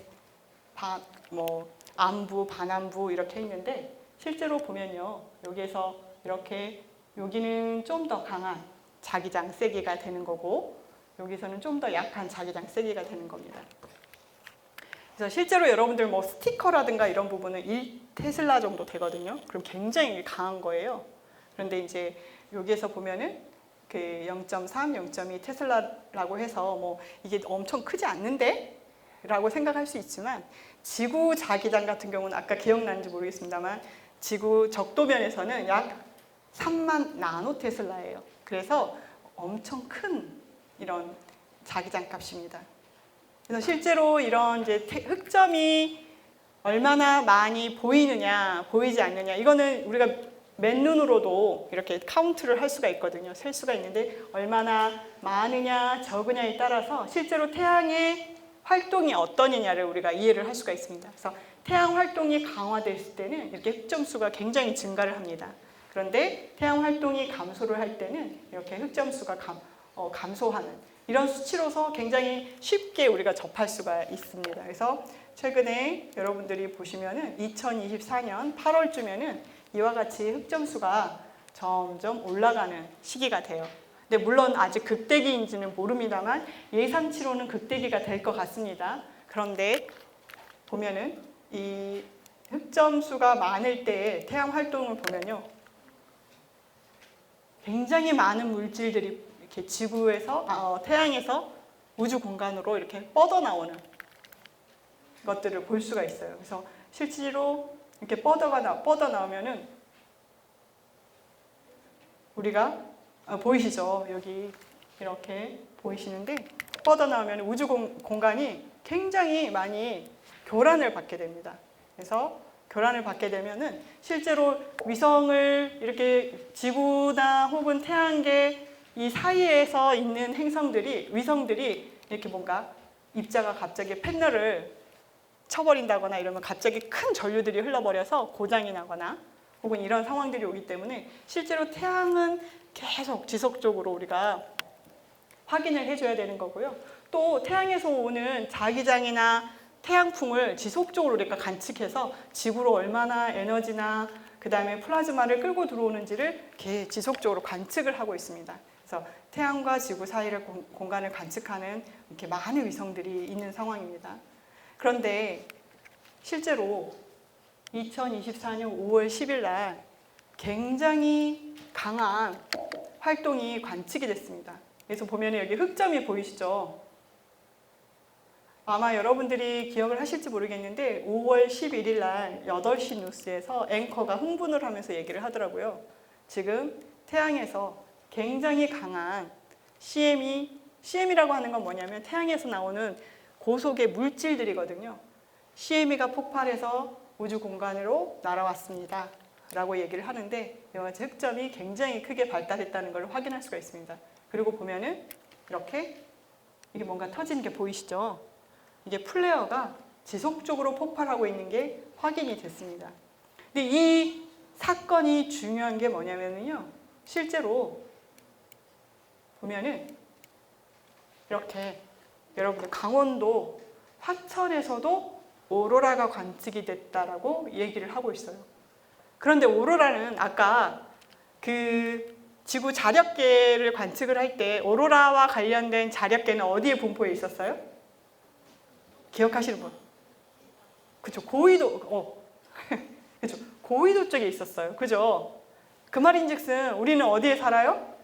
안부, 반안부 이렇게 있는데 실제로 보면요, 여기에서 이렇게 여기는 좀 더 강한 자기장 세기가 되는 거고 여기서는 좀 더 약한 자기장 세기가 되는 겁니다. 그래서 실제로 여러분들 뭐 스티커라든가 이런 부분은 1테슬라 정도 되거든요. 그럼 굉장히 강한 거예요. 그런데 이제 여기에서 보면은 그 0.3, 0.2 테슬라라고 해서 뭐 이게 엄청 크지 않는데? 라고 생각할 수 있지만 지구 자기장 같은 경우는 아까 기억나는지 모르겠습니다만 지구 적도면에서는 약 3만 나노 테슬라예요. 그래서 엄청 큰 이런 자기장 값입니다. 그래서 실제로 이런 이제 흑점이 얼마나 많이 보이느냐, 보이지 않느냐, 이거는 우리가 맨눈으로도 이렇게 카운트를 할 수가 있거든요. 셀 수가 있는데 얼마나 많으냐, 적으냐에 따라서 실제로 태양의 활동이 어떠냐를 우리가 이해를 할 수가 있습니다. 그래서 태양 활동이 강화됐을 때는 이렇게 흑점수가 굉장히 증가를 합니다. 그런데 태양 활동이 감소를 할 때는 이렇게 흑점수가 감소하는 이런 수치로서 굉장히 쉽게 우리가 접할 수가 있습니다. 그래서 최근에 여러분들이 보시면은 2024년 8월쯤에는 이와 같이 흑점수가 점점 올라가는 시기가 돼요. 근데 물론 아직 극대기인지는 모릅니다만 예상치로는 극대기가 될 것 같습니다. 그런데 보면은 이 흑점수가 많을 때 태양 활동을 보면요, 굉장히 많은 물질들이 이렇게 지구에서 태양에서 우주 공간으로 이렇게 뻗어 나오는 것들을 볼 수가 있어요. 그래서 실제로 이렇게 뻗어 나오면은 우리가 보이시죠? 여기 이렇게 보이시는데 뻗어 나오면 우주 공간이 굉장히 많이 교란을 받게 됩니다. 그래서 교란을 받게 되면은 실제로 위성을 이렇게 지구나 혹은 태양계 이 사이에서 있는 위성들이 이렇게 뭔가 입자가 갑자기 패널을 쳐버린다거나 이러면 갑자기 큰 전류들이 흘러버려서 고장이 나거나 혹은 이런 상황들이 오기 때문에 실제로 태양은 계속 지속적으로 우리가 확인을 해줘야 되는 거고요. 또 태양에서 오는 자기장이나 태양풍을 지속적으로 우리가 관측해서 지구로 얼마나 에너지나 그 다음에 플라즈마를 끌고 들어오는지를 이렇게 지속적으로 관측을 하고 있습니다. 그래서 태양과 지구 사이를 공간을 관측하는 이렇게 많은 위성들이 있는 상황입니다. 그런데 실제로 2024년 5월 10일 날 굉장히 강한 활동이 관측이 됐습니다. 그래서 보면 여기 흑점이 보이시죠? 아마 여러분들이 기억을 하실지 모르겠는데 5월 11일 날 8시 뉴스에서 앵커가 흥분을 하면서 얘기를 하더라고요. 지금 태양에서 굉장히 강한 CME라고 하는 건 뭐냐면 태양에서 나오는 고속의 물질들이거든요. CME가 폭발해서 우주 공간으로 날아왔습니다. 라고 얘기를 하는데 여기 흑점이 굉장히 크게 발달했다는 걸 확인할 수가 있습니다. 그리고 보면은 이렇게 이게 뭔가 터지는 게 보이시죠? 이게 플레어가 지속적으로 폭발하고 있는 게 확인이 됐습니다. 근데 이 사건이 중요한 게 뭐냐면요. 실제로 보면은 이렇게 여러분들 강원도 화천에서도 오로라가 관측이 됐다라고 얘기를 하고 있어요. 그런데 오로라는 아까 그 지구 자력계를 관측을 할 때 오로라와 관련된 자력계는 어디에 분포해 있었어요? 기억하시는 분? 그죠? 고위도, 그죠? 고위도 쪽에 있었어요. 그죠? 그 말인즉슨 우리는 어디에 살아요?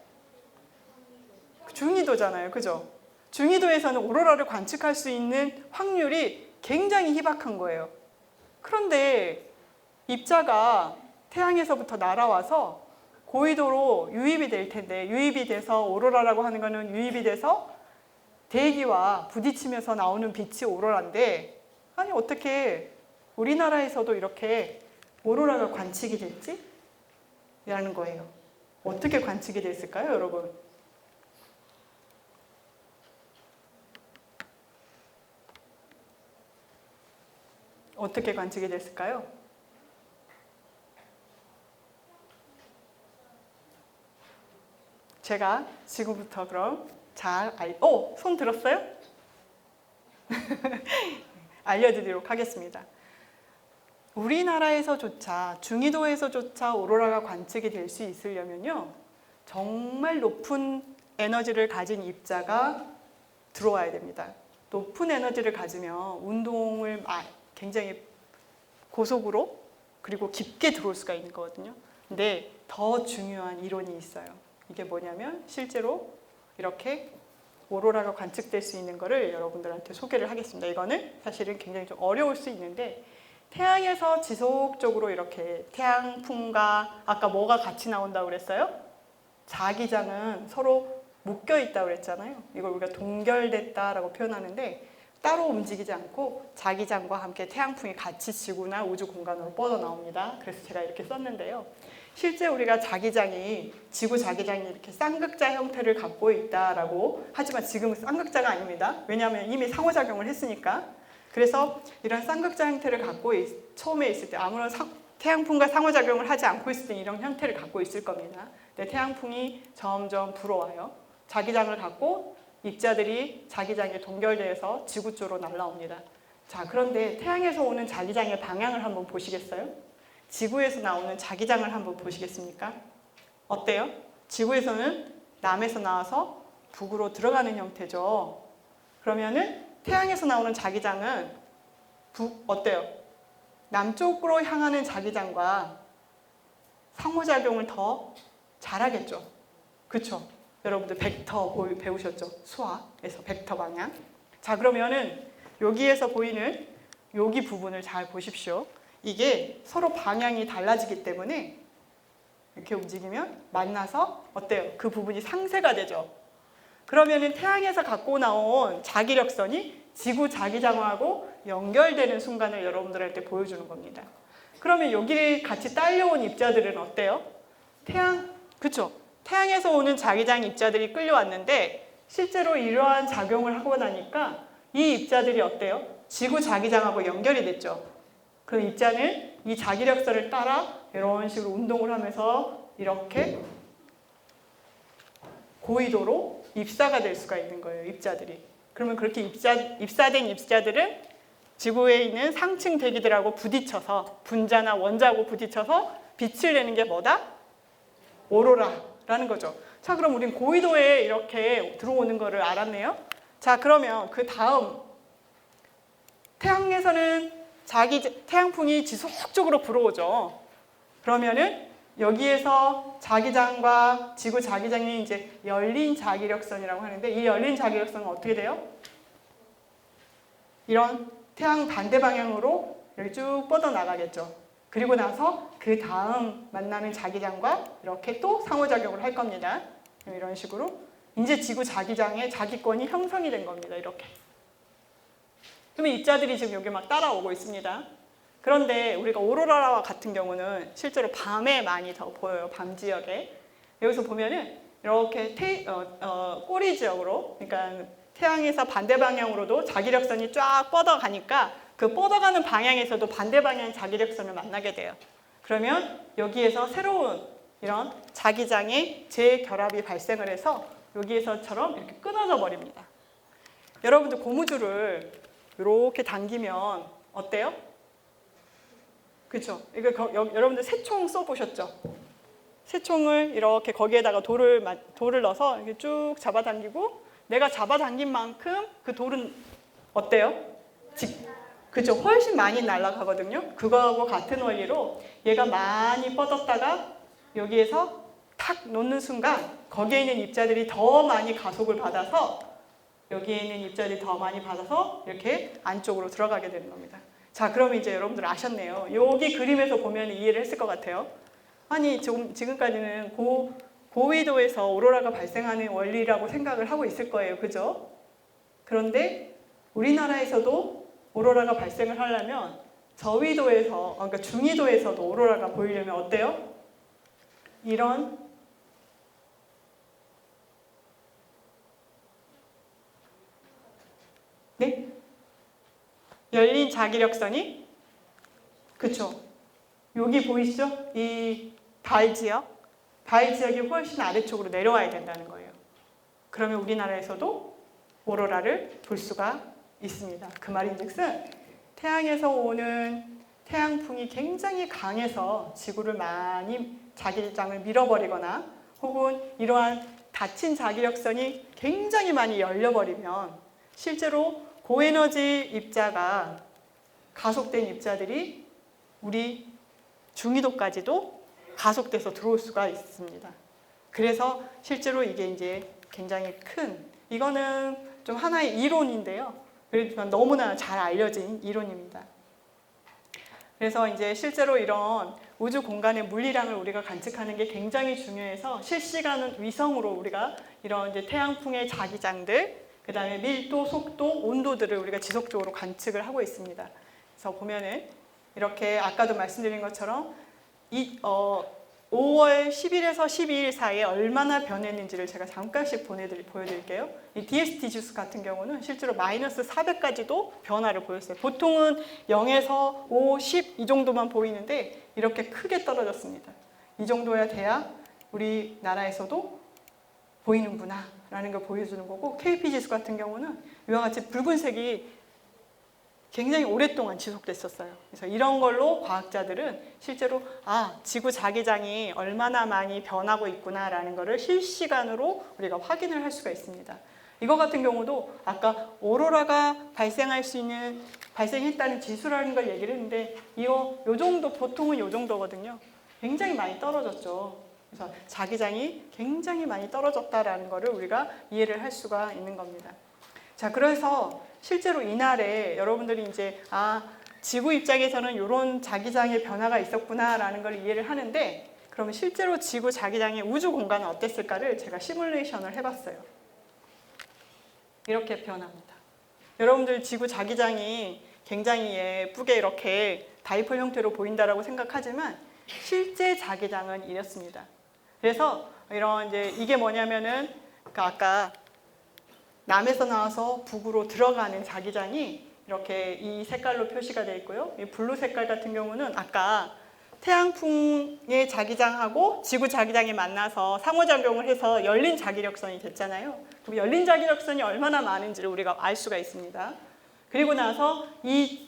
중위도잖아요. 그죠? 중위도에서는 오로라를 관측할 수 있는 확률이 굉장히 희박한 거예요. 그런데 입자가 태양에서부터 날아와서 고위도로 유입이 될 텐데 유입이 돼서 오로라라고 하는 거는 유입이 돼서 대기와 부딪히면서 나오는 빛이 오로라인데 아니 어떻게 우리나라에서도 이렇게 오로라가 관측이 됐지? 라는 거예요. 어떻게 관측이 됐을까요, 여러분? 어떻게 관측이 됐을까요? 제가 지금부터 그럼 손 들었어요? 알려드리도록 하겠습니다. 우리나라에서조차 중위도에서조차 오로라가 관측이 될 수 있으려면요. 정말 높은 에너지를 가진 입자가 들어와야 됩니다. 높은 에너지를 가지면 운동을 굉장히 고속으로 그리고 깊게 들어올 수가 있는 거거든요. 근데 더 중요한 이론이 있어요. 이게 뭐냐면 실제로 이렇게 오로라가 관측될 수 있는 거를 여러분들한테 소개를 하겠습니다. 이거는 사실은 굉장히 좀 어려울 수 있는데 태양에서 지속적으로 이렇게 태양풍과 아까 뭐가 같이 나온다고 그랬어요? 자기장은 서로 묶여 있다고 그랬잖아요. 이걸 우리가 동결됐다라고 표현하는데 따로 움직이지 않고 자기장과 함께 태양풍이 같이 지구나 우주 공간으로 뻗어나옵니다. 그래서 제가 이렇게 썼는데요. 실제 우리가 지구 자기장이 이렇게 쌍극자 형태를 갖고 있다라고 하지만 지금은 쌍극자가 아닙니다. 왜냐하면 이미 상호작용을 했으니까. 그래서 이런 쌍극자 형태를 갖고 처음에 있을 때 아무런 태양풍과 상호작용을 하지 않고 있을 때 이런 형태를 갖고 있을 겁니다. 근데 태양풍이 점점 불어와요. 자기장을 갖고 입자들이 자기장에 동결돼서 지구 쪽으로 날아옵니다. 자, 그런데 태양에서 오는 자기장의 방향을 한번 보시겠어요? 지구에서 나오는 자기장을 한번 보시겠습니까? 어때요? 지구에서는 남에서 나와서 북으로 들어가는 형태죠. 그러면은 태양에서 나오는 자기장은 어때요? 남쪽으로 향하는 자기장과 상호작용을 더 잘하겠죠. 그렇죠? 여러분들 벡터 배우셨죠? 수학에서 벡터 방향. 자, 그러면은 여기에서 보이는 여기 부분을 잘 보십시오. 이게 서로 방향이 달라지기 때문에 이렇게 움직이면 만나서 어때요? 그 부분이 상쇄가 되죠. 그러면은 태양에서 갖고 나온 자기력선이 지구 자기장하고 연결되는 순간을 여러분들한테 보여주는 겁니다. 그러면 여기 같이 딸려온 입자들은 어때요? 그쵸? 태양에서 오는 자기장 입자들이 끌려왔는데 실제로 이러한 작용을 하고 나니까 이 입자들이 어때요? 지구 자기장하고 연결이 됐죠. 그 입자는 이 자기력선을 따라 이런 식으로 운동을 하면서 이렇게 고위도로 입사가 될 수가 있는 거예요, 입자들이. 그러면 그렇게 입사된 입자들은 지구에 있는 상층 대기들하고 부딪혀서 분자나 원자하고 부딪혀서 빛을 내는 게 뭐다? 오로라라는 거죠. 자, 그럼 우린 고위도에 이렇게 들어오는 거를 알았네요. 자, 그러면 그 다음 태양에서는 태양풍이 지속적으로 불어오죠. 그러면은 여기에서 자기장과 지구 자기장이 이제 열린 자기력선이라고 하는데 이 열린 자기력선은 어떻게 돼요? 이런 태양 반대 방향으로 이렇게 쭉 뻗어나가겠죠. 그리고 나서 그 다음 만나는 자기장과 이렇게 또 상호작용을 할 겁니다. 이런 식으로 이제 지구 자기장의 자기권이 형성이 된 겁니다. 이렇게. 그러면 입자들이 지금 여기 막 따라오고 있습니다. 그런데 우리가 오로라와 같은 경우는 실제로 밤에 많이 더 보여요. 밤 지역에. 여기서 보면은 이렇게 꼬리 지역으로, 그러니까 태양에서 반대 방향으로도 자기력선이 쫙 뻗어가니까 그 뻗어가는 방향에서도 반대 방향 자기력선을 만나게 돼요. 그러면 여기에서 새로운 이런 자기장의 재결합이 발생을 해서 여기에서처럼 이렇게 끊어져 버립니다. 여러분들 고무줄을 이렇게 당기면 어때요? 그렇죠? 이거 여러분들 새총 써보셨죠? 새총을 이렇게 거기에다가 돌을 넣어서 이렇게 쭉 잡아당기고 내가 잡아당긴 만큼 그 돌은 어때요? 그죠? 훨씬 많이 날아가거든요. 그거하고 같은 원리로 얘가 많이 뻗었다가 여기에서 탁 놓는 순간 거기에 있는 입자들이 더 많이 가속을 받아서 여기에 있는 입자들이 더 많이 받아서 이렇게 안쪽으로 들어가게 되는 겁니다. 자, 그럼 이제 여러분들 아셨네요. 여기 그림에서 보면 이해를 했을 것 같아요. 아니, 지금까지는 고위도에서 오로라가 발생하는 원리라고 생각을 하고 있을 거예요. 그죠? 그런데 우리나라에서도 오로라가 발생을 하려면 저위도에서, 그러니까 중위도에서도 오로라가 보이려면 어때요? 이런 네? 열린 자기력선이 그쵸? 여기 보이시죠? 이 달 지역이 훨씬 아래쪽으로 내려와야 된다는 거예요. 그러면 우리나라에서도 오로라를 볼 수가 있습니다. 그 말인즉슨 태양에서 오는 태양풍이 굉장히 강해서 지구를 많이 자기장을 밀어버리거나 혹은 이러한 닫힌 자기력선이 굉장히 많이 열려버리면 실제로 고에너지 입자가 가속된 입자들이 우리 중위도까지도 가속돼서 들어올 수가 있습니다. 그래서 실제로 이게 이제 굉장히 이거는 좀 하나의 이론인데요. 그렇지만 너무나 잘 알려진 이론입니다. 그래서 이제 실제로 이런 우주 공간의 물리량을 우리가 관측하는 게 굉장히 중요해서 실시간 위성으로 우리가 이런 이제 태양풍의 자기장들, 그 다음에 밀도, 속도, 온도들을 우리가 지속적으로 관측을 하고 있습니다. 그래서 보면은 이렇게 아까도 말씀드린 것처럼 5월 10일에서 12일 사이에 얼마나 변했는지를 제가 잠깐씩 보여드릴게요. 이 DST 지수 같은 경우는 실제로 마이너스 400까지도 변화를 보였어요. 보통은 0에서 5, 10 이 정도만 보이는데 이렇게 크게 떨어졌습니다. 이 정도야 돼야 우리나라에서도 보이는구나 라는 걸 보여주는 거고, KP 지수 같은 경우는 이와 같이 붉은색이 굉장히 오랫동안 지속됐었어요. 그래서 이런 걸로 과학자들은 실제로 지구 자기장이 얼마나 많이 변하고 있구나라는 것을 실시간으로 우리가 확인을 할 수가 있습니다. 이거 같은 경우도 아까 오로라가 발생했다는 지수라는 걸 얘기를 했는데 요 정도, 보통은 요 정도거든요. 굉장히 많이 떨어졌죠. 그래서 자기장이 굉장히 많이 떨어졌다라는 것을 우리가 이해를 할 수가 있는 겁니다. 자, 그래서 실제로 이날에 여러분들이 이제 지구 입장에서는 이런 자기장의 변화가 있었구나라는 걸 이해를 하는데, 그러면 실제로 지구 자기장의 우주 공간은 어땠을까를 제가 시뮬레이션을 해봤어요. 이렇게 변합니다. 여러분들 지구 자기장이 굉장히 예쁘게 이렇게 다이폴 형태로 보인다라고 생각하지만 실제 자기장은 이렇습니다. 그래서 이런 이게 뭐냐면은 아까 남에서 나와서 북으로 들어가는 자기장이 이렇게 이 색깔로 표시가 되어 있고요. 이 블루 색깔 같은 경우는 아까 태양풍의 자기장하고 지구 자기장이 만나서 상호작용을 해서 열린 자기력선이 됐잖아요. 그럼 열린 자기력선이 얼마나 많은지를 우리가 알 수가 있습니다. 그리고 나서 이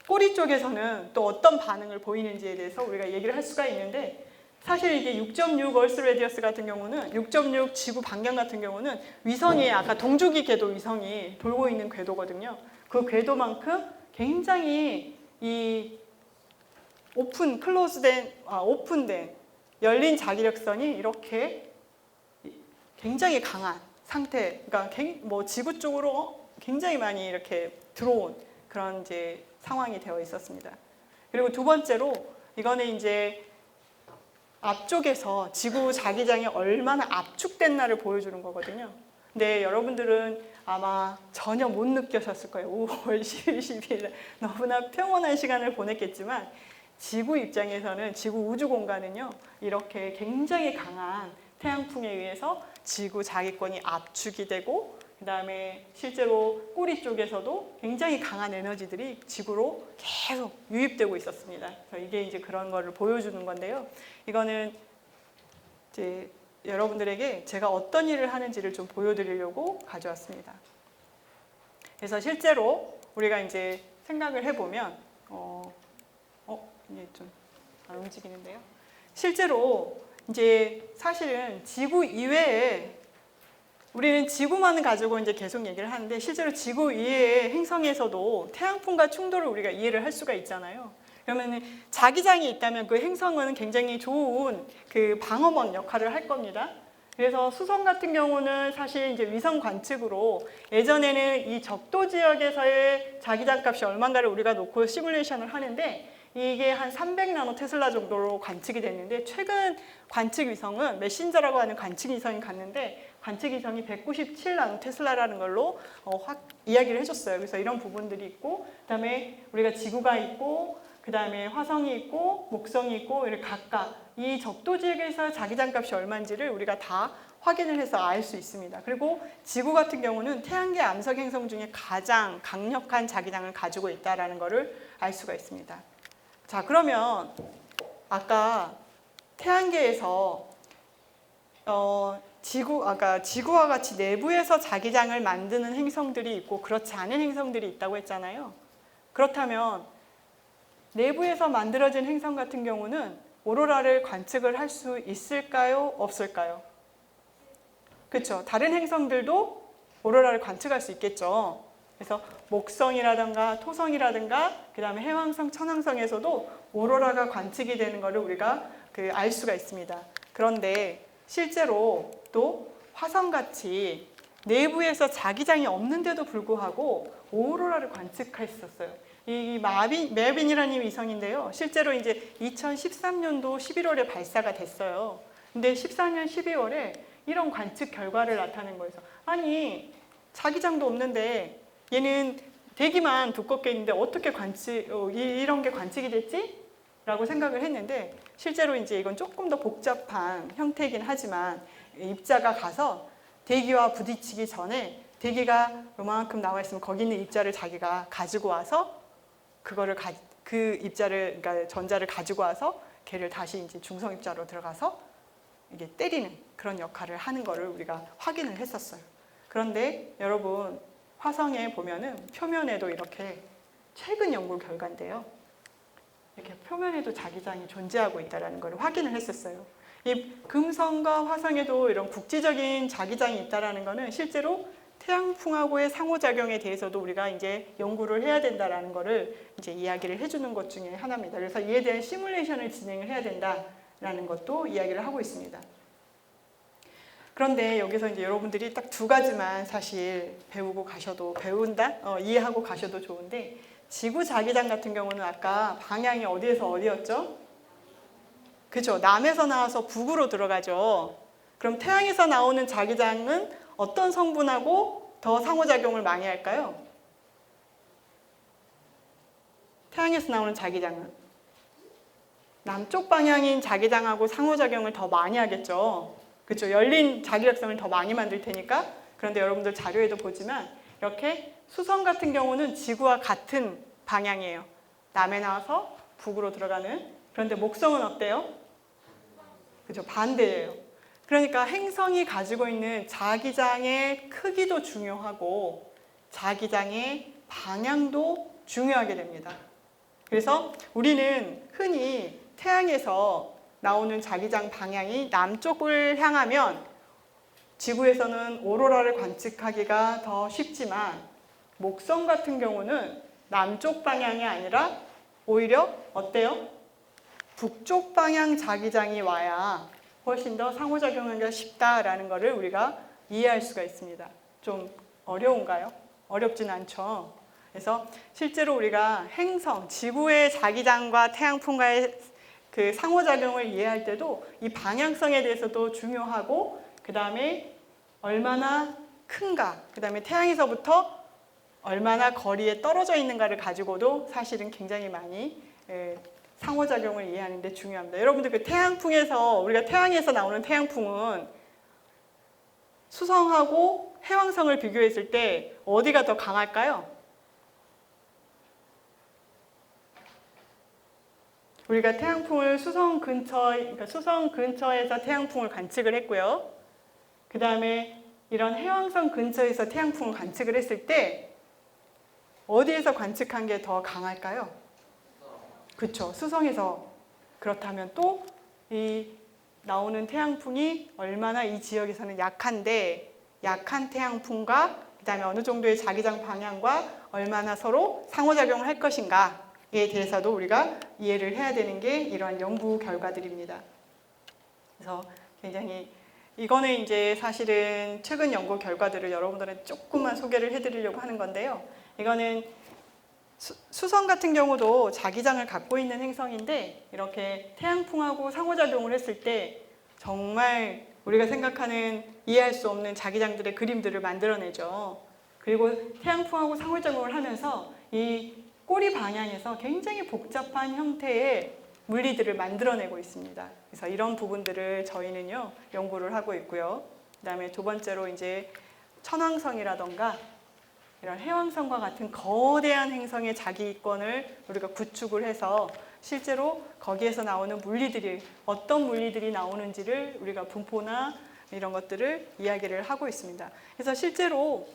꼬리 쪽에서는 또 어떤 반응을 보이는지에 대해서 우리가 얘기를 할 수가 있는데, 사실 이게 6.6 얼스 레디어스 같은 경우는 6.6 지구 반경 같은 경우는 위성이 아까 동주기 궤도 위성이 돌고 있는 궤도거든요. 그 궤도만큼 굉장히 이 오픈된 열린 자기력선이 이렇게 굉장히 강한 상태, 그러니까 지구 쪽으로 굉장히 많이 이렇게 들어온 그런 상황이 되어 있었습니다. 그리고 두 번째로 이거는 앞쪽에서 지구 자기장이 얼마나 압축됐나를 보여주는 거거든요. 근데 여러분들은 아마 전혀 못 느끼셨을 거예요. 5월 10일, 12일 너무나 평온한 시간을 보냈겠지만 지구 입장에서는 지구 우주 공간은요, 이렇게 굉장히 강한 태양풍에 의해서 지구 자기권이 압축이 되고, 그 다음에 실제로 꼬리 쪽에서도 굉장히 강한 에너지들이 지구로 계속 유입되고 있었습니다. 그래서 이게 그런 거를 보여주는 건데요. 이거는 여러분들에게 제가 어떤 일을 하는지를 좀 보여드리려고 가져왔습니다. 그래서 실제로 우리가 생각을 해보면, 이게 좀 안 움직이는데요. 실제로 사실은 지구 이외에 우리는 지구만을 가지고 계속 얘기를 하는데, 실제로 지구 이외의 행성에서도 태양풍과 충돌을 우리가 이해를 할 수가 있잖아요. 그러면 자기장이 있다면 그 행성은 굉장히 좋은 그 방어막 역할을 할 겁니다. 그래서 수성 같은 경우는 사실 위성 관측으로 예전에는 이 적도 지역에서의 자기장 값이 얼마인가를 우리가 놓고 시뮬레이션을 하는데, 이게 한 300나노 테슬라 정도로 관측이 됐는데, 최근 관측 위성은 메신저라고 하는 관측 위성이 갔는데 관측 위성이 197나노 테슬라라는 걸로 이야기를 해줬어요. 그래서 이런 부분들이 있고, 그다음에 우리가 지구가 있고, 그다음에 화성이 있고, 목성이 있고, 이렇게 각각 이 적도 지역에서 자기장 값이 얼마인지를 우리가 다 확인을 해서 알 수 있습니다. 그리고 지구 같은 경우는 태양계 암석 행성 중에 가장 강력한 자기장을 가지고 있다는 것을 알 수가 있습니다. 자, 그러면 아까 태양계에서 지구와 같이 내부에서 자기장을 만드는 행성들이 있고 그렇지 않은 행성들이 있다고 했잖아요. 그렇다면 내부에서 만들어진 행성 같은 경우는 오로라를 관측을 할 수 있을까요? 없을까요? 그렇죠. 다른 행성들도 오로라를 관측할 수 있겠죠. 그래서 목성이라든가 토성이라든가 그 다음에 해왕성, 천왕성에서도 오로라가 관측이 되는 것을 우리가 알 수가 있습니다. 그런데 실제로 또 화성같이 내부에서 자기장이 없는데도 불구하고 오로라를 관측했었어요. 이 메빈이라는 위성인데요. 실제로 2013년도 11월에 발사가 됐어요. 근데 14년 12월에 이런 관측 결과를 나타낸 거예요. 아니, 자기장도 없는데 얘는 대기만 두껍게 있는데 어떻게 이런 게 관측이 됐지? 라고 생각을 했는데, 실제로 이건 조금 더 복잡한 형태이긴 하지만 입자가 가서 대기와 부딪히기 전에 대기가 요만큼 나와 있으면 거기 있는 입자를 자기가 가지고 와서 그 입자를, 그러니까 전자를 가지고 와서 걔를 다시 중성 입자로 들어가서 이게 때리는 그런 역할을 하는 거를 우리가 확인을 했었어요. 그런데 여러분, 화성에 보면은 표면에도 이렇게 최근 연구 결과인데요. 이렇게 표면에도 자기장이 존재하고 있다는 걸 확인을 했었어요. 이 금성과 화성에도 이런 국지적인 자기장이 있다는 것은 실제로 태양풍하고의 상호작용에 대해서도 우리가 연구를 해야 된다는 것을 이야기를 해주는 것 중에 하나입니다. 그래서 이에 대한 시뮬레이션을 진행을 해야 된다라는 것도 이야기를 하고 있습니다. 그런데 여기서 여러분들이 딱 두 가지만 사실 이해하고 가셔도 좋은데, 지구 자기장 같은 경우는 아까 방향이 어디에서 어디였죠? 그죠? 남에서 나와서 북으로 들어가죠. 그럼 태양에서 나오는 자기장은 어떤 성분하고 더 상호작용을 많이 할까요? 태양에서 나오는 자기장은 남쪽 방향인 자기장하고 상호작용을 더 많이 하겠죠. 그렇죠. 열린 자기력성을 더 많이 만들 테니까. 그런데 여러분들 자료에도 보지만 이렇게 수성 같은 경우는 지구와 같은 방향이에요. 남에 나와서 북으로 들어가는. 그런데 목성은 어때요? 그죠? 반대예요. 그러니까 행성이 가지고 있는 자기장의 크기도 중요하고 자기장의 방향도 중요하게 됩니다. 그래서 우리는 흔히 태양에서 나오는 자기장 방향이 남쪽을 향하면 지구에서는 오로라를 관측하기가 더 쉽지만 목성 같은 경우는 남쪽 방향이 아니라 오히려 어때요? 북쪽 방향 자기장이 와야 훨씬 더 상호작용하기가 쉽다라는 것을 우리가 이해할 수가 있습니다. 좀 어려운가요? 어렵진 않죠. 그래서 실제로 우리가 행성, 지구의 자기장과 태양풍과의 그 상호작용을 이해할 때도 이 방향성에 대해서도 중요하고 그 다음에 얼마나 큰가, 그 다음에 태양에서부터 얼마나 거리에 떨어져 있는가를 가지고도 사실은 굉장히 많이 상호작용을 이해하는 데 중요합니다. 여러분들 그 태양풍에서 우리가 태양에서 나오는 태양풍은 수성하고 해왕성을 비교했을 때 어디가 더 강할까요? 우리가 태양풍을 수성 근처에서 태양풍을 관측을 했고요. 그 다음에 이런 해왕성 근처에서 태양풍을 관측을 했을 때 어디에서 관측한 게 더 강할까요? 그렇죠. 수성에서. 그렇다면 또 이 나오는 태양풍이 얼마나 이 지역에서는 약한데 약한 태양풍과 그 다음에 어느 정도의 자기장 방향과 얼마나 서로 상호작용을 할 것인가에 대해서도 우리가 이해를 해야 되는 게 이러한 연구 결과들입니다. 그래서 굉장히 이거는 이제 사실은 최근 연구 결과들을 여러분들한테 조금만 소개를 해드리려고 하는 건데요. 이거는 수성 같은 경우도 자기장을 갖고 있는 행성인데 이렇게 태양풍하고 상호작용을 했을 때 정말 우리가 생각하는 이해할 수 없는 자기장들의 그림들을 만들어내죠. 그리고 태양풍하고 상호작용을 하면서 이 꼬리 방향에서 굉장히 복잡한 형태의 물리들을 만들어내고 있습니다. 그래서 이런 부분들을 저희는요 연구를 하고 있고요. 그다음에 두 번째로 이제 천왕성이라던가 이런 해왕성과 같은 거대한 행성의 자기권을 우리가 구축을 해서 실제로 거기에서 나오는 물리들이 어떤 물리들이 나오는지를 우리가 분포나 이런 것들을 이야기를 하고 있습니다. 그래서 실제로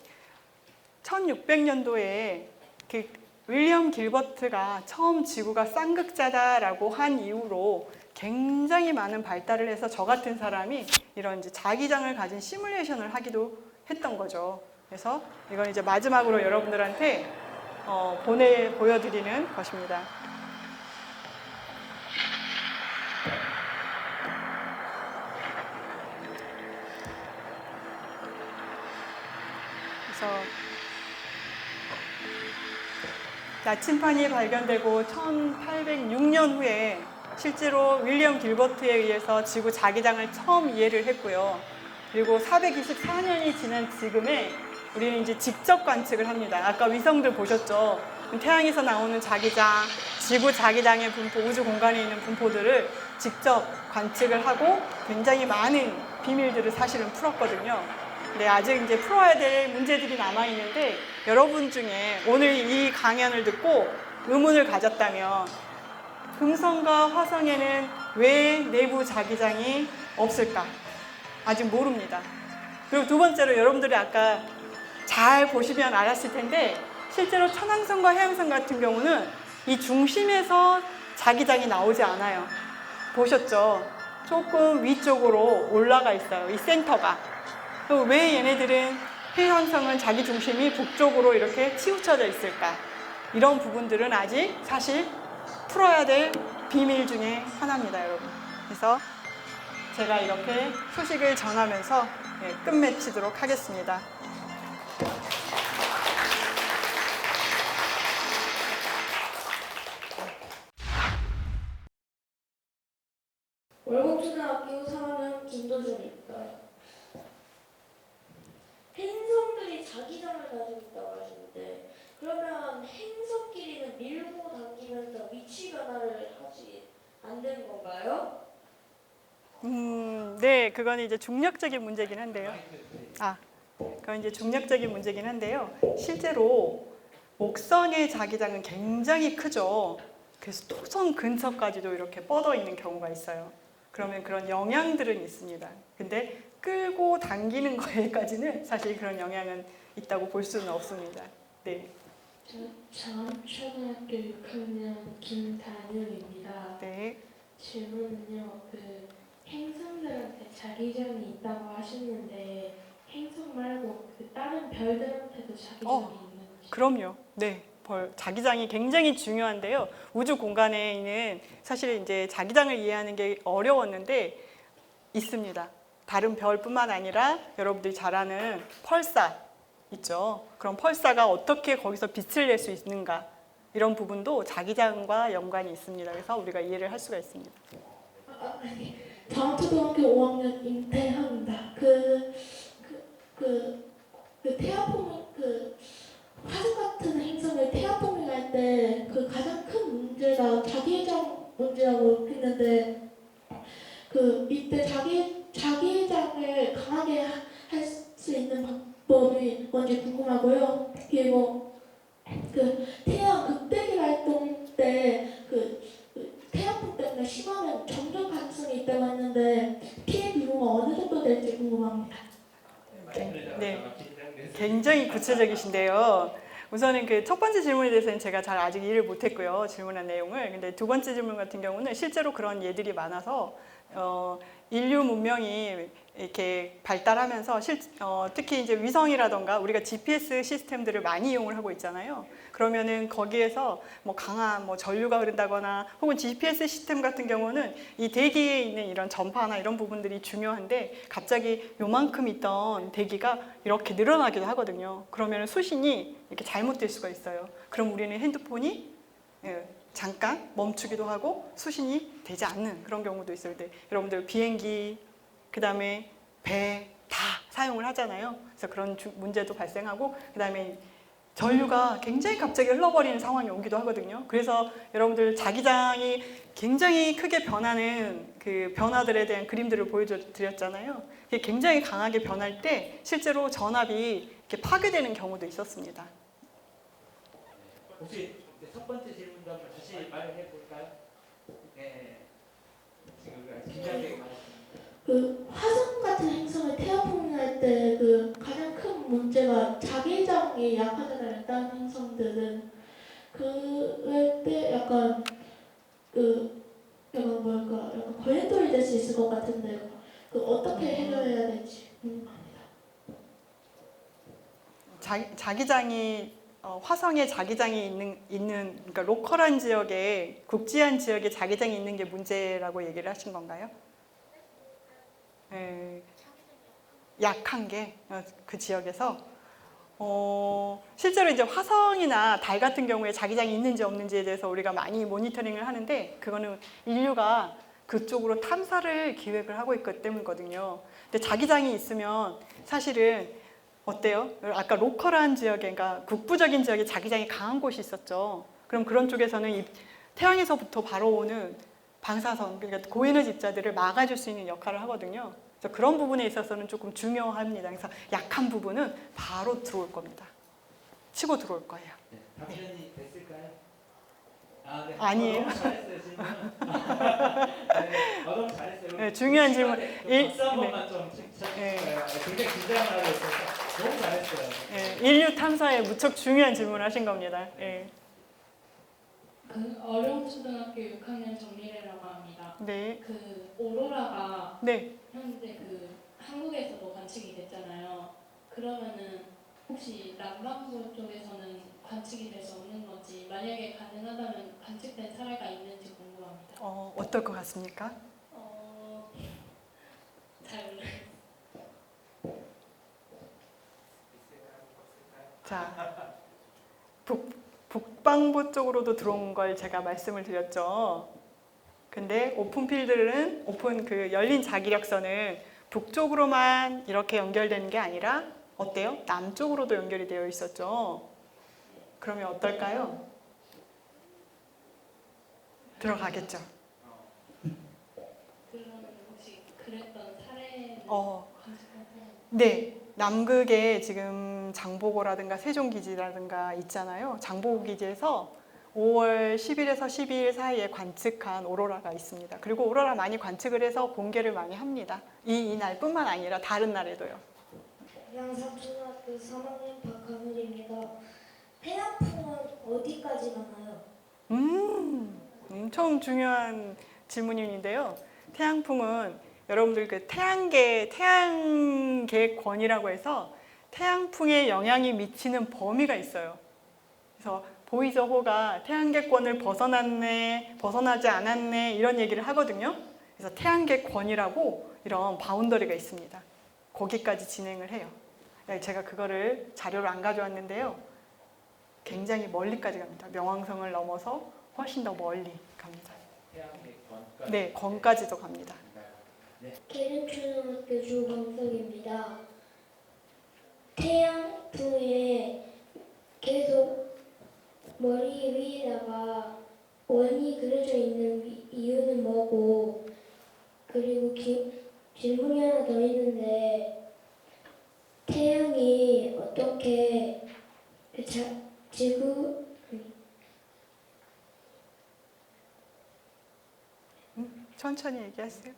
1600년도에 그 윌리엄 길버트가 처음 지구가 쌍극자다라고 한 이후로 굉장히 많은 발달을 해서 저 같은 사람이 이런 이제 자기장을 가진 시뮬레이션을 하기도 했던 거죠. 그래서 이건 이제 마지막으로 여러분들한테 보여드리는 것입니다. 그래서 나침판이 발견되고 1806년 후에 실제로 윌리엄 길버트에 의해서 지구 자기장을 처음 이해를 했고요. 그리고 424년이 지난 지금에 우리는 이제 직접 관측을 합니다. 아까 위성들 보셨죠? 태양에서 나오는 자기장, 지구 자기장의 분포, 우주 공간에 있는 분포들을 직접 관측을 하고 굉장히 많은 비밀들을 사실은 풀었거든요. 근데 아직 이제 풀어야 될 문제들이 남아있는데 여러분 중에 오늘 이 강연을 듣고 의문을 가졌다면 금성과 화성에는 왜 내부 자기장이 없을까? 아직 모릅니다. 그리고 두 번째로 여러분들이 아까 잘 보시면 알았을 텐데 실제로 천왕성과 해왕성 같은 경우는 이 중심에서 자기장이 나오지 않아요. 보셨죠? 조금 위쪽으로 올라가 있어요. 이 센터가. 또 왜 얘네들은 해왕성은 자기 중심이 북쪽으로 이렇게 치우쳐져 있을까? 이런 부분들은 아직 사실 풀어야 될 비밀 중에 하나입니다, 여러분. 그래서 제가 이렇게 소식을 전하면서 끝맺히도록 하겠습니다. 월곡초등학교 3학년 김도준입니다. 행성들이 자기장을 가지고 있다고 하시는데 그러면 행성끼리는 밀고 당기면서 위치 변화를 하지 안 되는 건가요? 네, 그건 이제 중력적인 문제긴 한데요. 그건 이제 중력적인 문제긴 한데요. 실제로 목성의 자기장은 굉장히 크죠. 그래서 토성 근처까지도 이렇게 뻗어 있는 경우가 있어요. 그러면 그런 영향들은 있습니다. 근데 끌고 당기는 거에까지는 사실 그런 영향은 있다고 볼 수는 없습니다. 네. 저초등학교 6학년 김다윤입니다. 네. 질문은요, 행성들한테 자기장이 있다고 하셨는데 행성 말고 다른 별들한테도 자기장이 있는지? 그럼요. 네. 자기장이 굉장히 중요한데요. 우주 공간에 있는 사실 이제 자기장을 이해하는 게 어려웠는데 있습니다. 다른 별뿐만 아니라 여러분들이 잘 아는 펄사 있죠. 그럼 펄사가 어떻게 거기서 빛을 낼 수 있는가 이런 부분도 자기장과 연관이 있습니다. 그래서 우리가 이해를 할 수가 있습니다. 다음 초등학교 5학년 임태형입니다. 태아포밍 화성 같은 행성을 태아포밍할 때 가장 큰 문제가 자기장 문제라고 했는데 이때 자기장을 강하게 할 수 있는 방법이 뭔지 궁금하고요. 그리고 태양 극대기 활동 때 태양풍 때문에 심하면 전쟁 가능성이 있다고 했는데 피해 규모가 어느 정도 될지 궁금합니다. 네. 굉장히 구체적이신데요. 우선은 그 첫 번째 질문에 대해서는 제가 잘 아직 이해를 못했고요. 질문한 내용을. 근데 두 번째 질문 같은 경우는 실제로 그런 예들이 많아서 인류 문명이 이렇게 발달하면서 특히 이제 위성이라던가 우리가 GPS 시스템들을 많이 이용을 하고 있잖아요. 그러면은 거기에서 뭐 강한 전류가 흐른다거나 혹은 GPS 시스템 같은 경우는 이 대기에 있는 이런 전파나 이런 부분들이 중요한데 갑자기 요만큼 있던 대기가 이렇게 늘어나기도 하거든요. 그러면 수신이 이렇게 잘못될 수가 있어요. 그럼 우리는 핸드폰이 잠깐 멈추기도 하고 수신이 되지 않는 그런 경우도 있을 때 여러분들 비행기 그다음에 배 다 사용을 하잖아요. 그래서 그런 문제도 발생하고 그다음에 전류가 굉장히 갑자기 흘러버리는 상황이 오기도 하거든요. 그래서 여러분들 자기장이 굉장히 크게 변하는 그 변화들에 대한 그림들을 보여드렸잖아요. 그게 굉장히 강하게 변할 때 실제로 전압이 이렇게 파괴되는 경우도 있었습니다. 혹시 첫 번째 질문도 한번 다시 말해 볼까요? 네. 지금 긴장되게 말했습니다. 화성 같은 행성을 태아포밍할 때 가장 큰 문제가 자기장이 약하잖아요. 다른 행성들은 그럴 때 약간 약간 걸림돌이 될 수 있을 것 같은데요. 어떻게 해결해야 될지 궁금합니다. 자기장이 화성에 자기장이 있는 그러니까 로컬한 지역에 국지한 지역에 자기장이 있는 게 문제라고 얘기를 하신 건가요? 약한 게 그 지역에서 실제로 이제 화성이나 달 같은 경우에 자기장이 있는지 없는지에 대해서 우리가 많이 모니터링을 하는데 그거는 인류가 그쪽으로 탐사를 기획을 하고 있기 때문이거든요. 근데 자기장이 있으면 사실은 어때요? 아까 로컬한 지역에, 그러니까 국부적인 지역에 자기장이 강한 곳이 있었죠. 그럼 그런 쪽에서는 이 태양에서부터 바로 오는 방사선, 그러니까 고에너지 입자들을 막아줄 수 있는 역할을 하거든요. 그래서 그런 부분에 있어서는 조금 중요합니다. 그래서 약한 부분은 바로 들어올 겁니다. 치고 들어올 거예요. 네. 답변이 됐을까요? 네. 아니에요. 너무 잘했어요 질문. 너무 잘했어요. 네, 중요한 질문. 박수 한 번만 좀 네. 굉장히 긴장을 하고 있어서 너무 잘했어요. 인류 탐사에 무척 중요한 질문을 하신 겁니다. 어려운 초등학교 6학년 정미래라고 합니다. 네. 오로라가 네. 현재 한국에서도 관측이 됐잖아요. 그러면은 혹시 남반구 쪽에서는 관측이 될 수 없는 건지 만약에 가능하다면 관측된 사례가 있는지 궁금합니다. 어떨 것 같습니까? 잘 몰라요. 자, 북방부 쪽으로도 들어온 걸 제가 말씀을 드렸죠. 근데 오픈필드는 열린 자기력선은 북쪽으로만 이렇게 연결되는 게 아니라 어때요? 남쪽으로도 연결이 되어 있었죠. 그러면 어떨까요? 들어가겠죠. 그러면 혹시 그랬던 사례는 어, 관측한 사례? 네. 남극에 지금 장보고라든가 세종기지라든가 있잖아요. 장보고 기지에서 5월 10일에서 12일 사이에 관측한 오로라가 있습니다. 그리고 오로라 많이 관측을 해서 공개를 많이 합니다. 이날뿐만 아니라 다른 날에도요. 양사초등학교 3학년 박하늘입니다. 태양풍은 어디까지 가나요? 엄청 중요한 질문인데요. 태양풍은 여러분들 그 태양계권이라고 해서 태양풍에 영향이 미치는 범위가 있어요. 그래서 보이저호가 태양계권을 벗어났네, 벗어나지 않았네 이런 얘기를 하거든요. 그래서 태양계권이라고 이런 바운더리가 있습니다. 거기까지 진행을 해요. 제가 그거를 자료를 안 가져왔는데요. 굉장히 멀리까지 갑니다. 명왕성을 넘어서 훨씬 더 멀리 갑니다. 태양의 권까지. 네, 권까지도 갑니다. 계룡초등학교 조광석입니다. 태양풍에 계속 머리 위에다가 원이 그려져 있는 이유는 뭐고, 그리고 질문이 하나 더 있는데, 태양이 어떻게 지구 천천히 얘기하세요.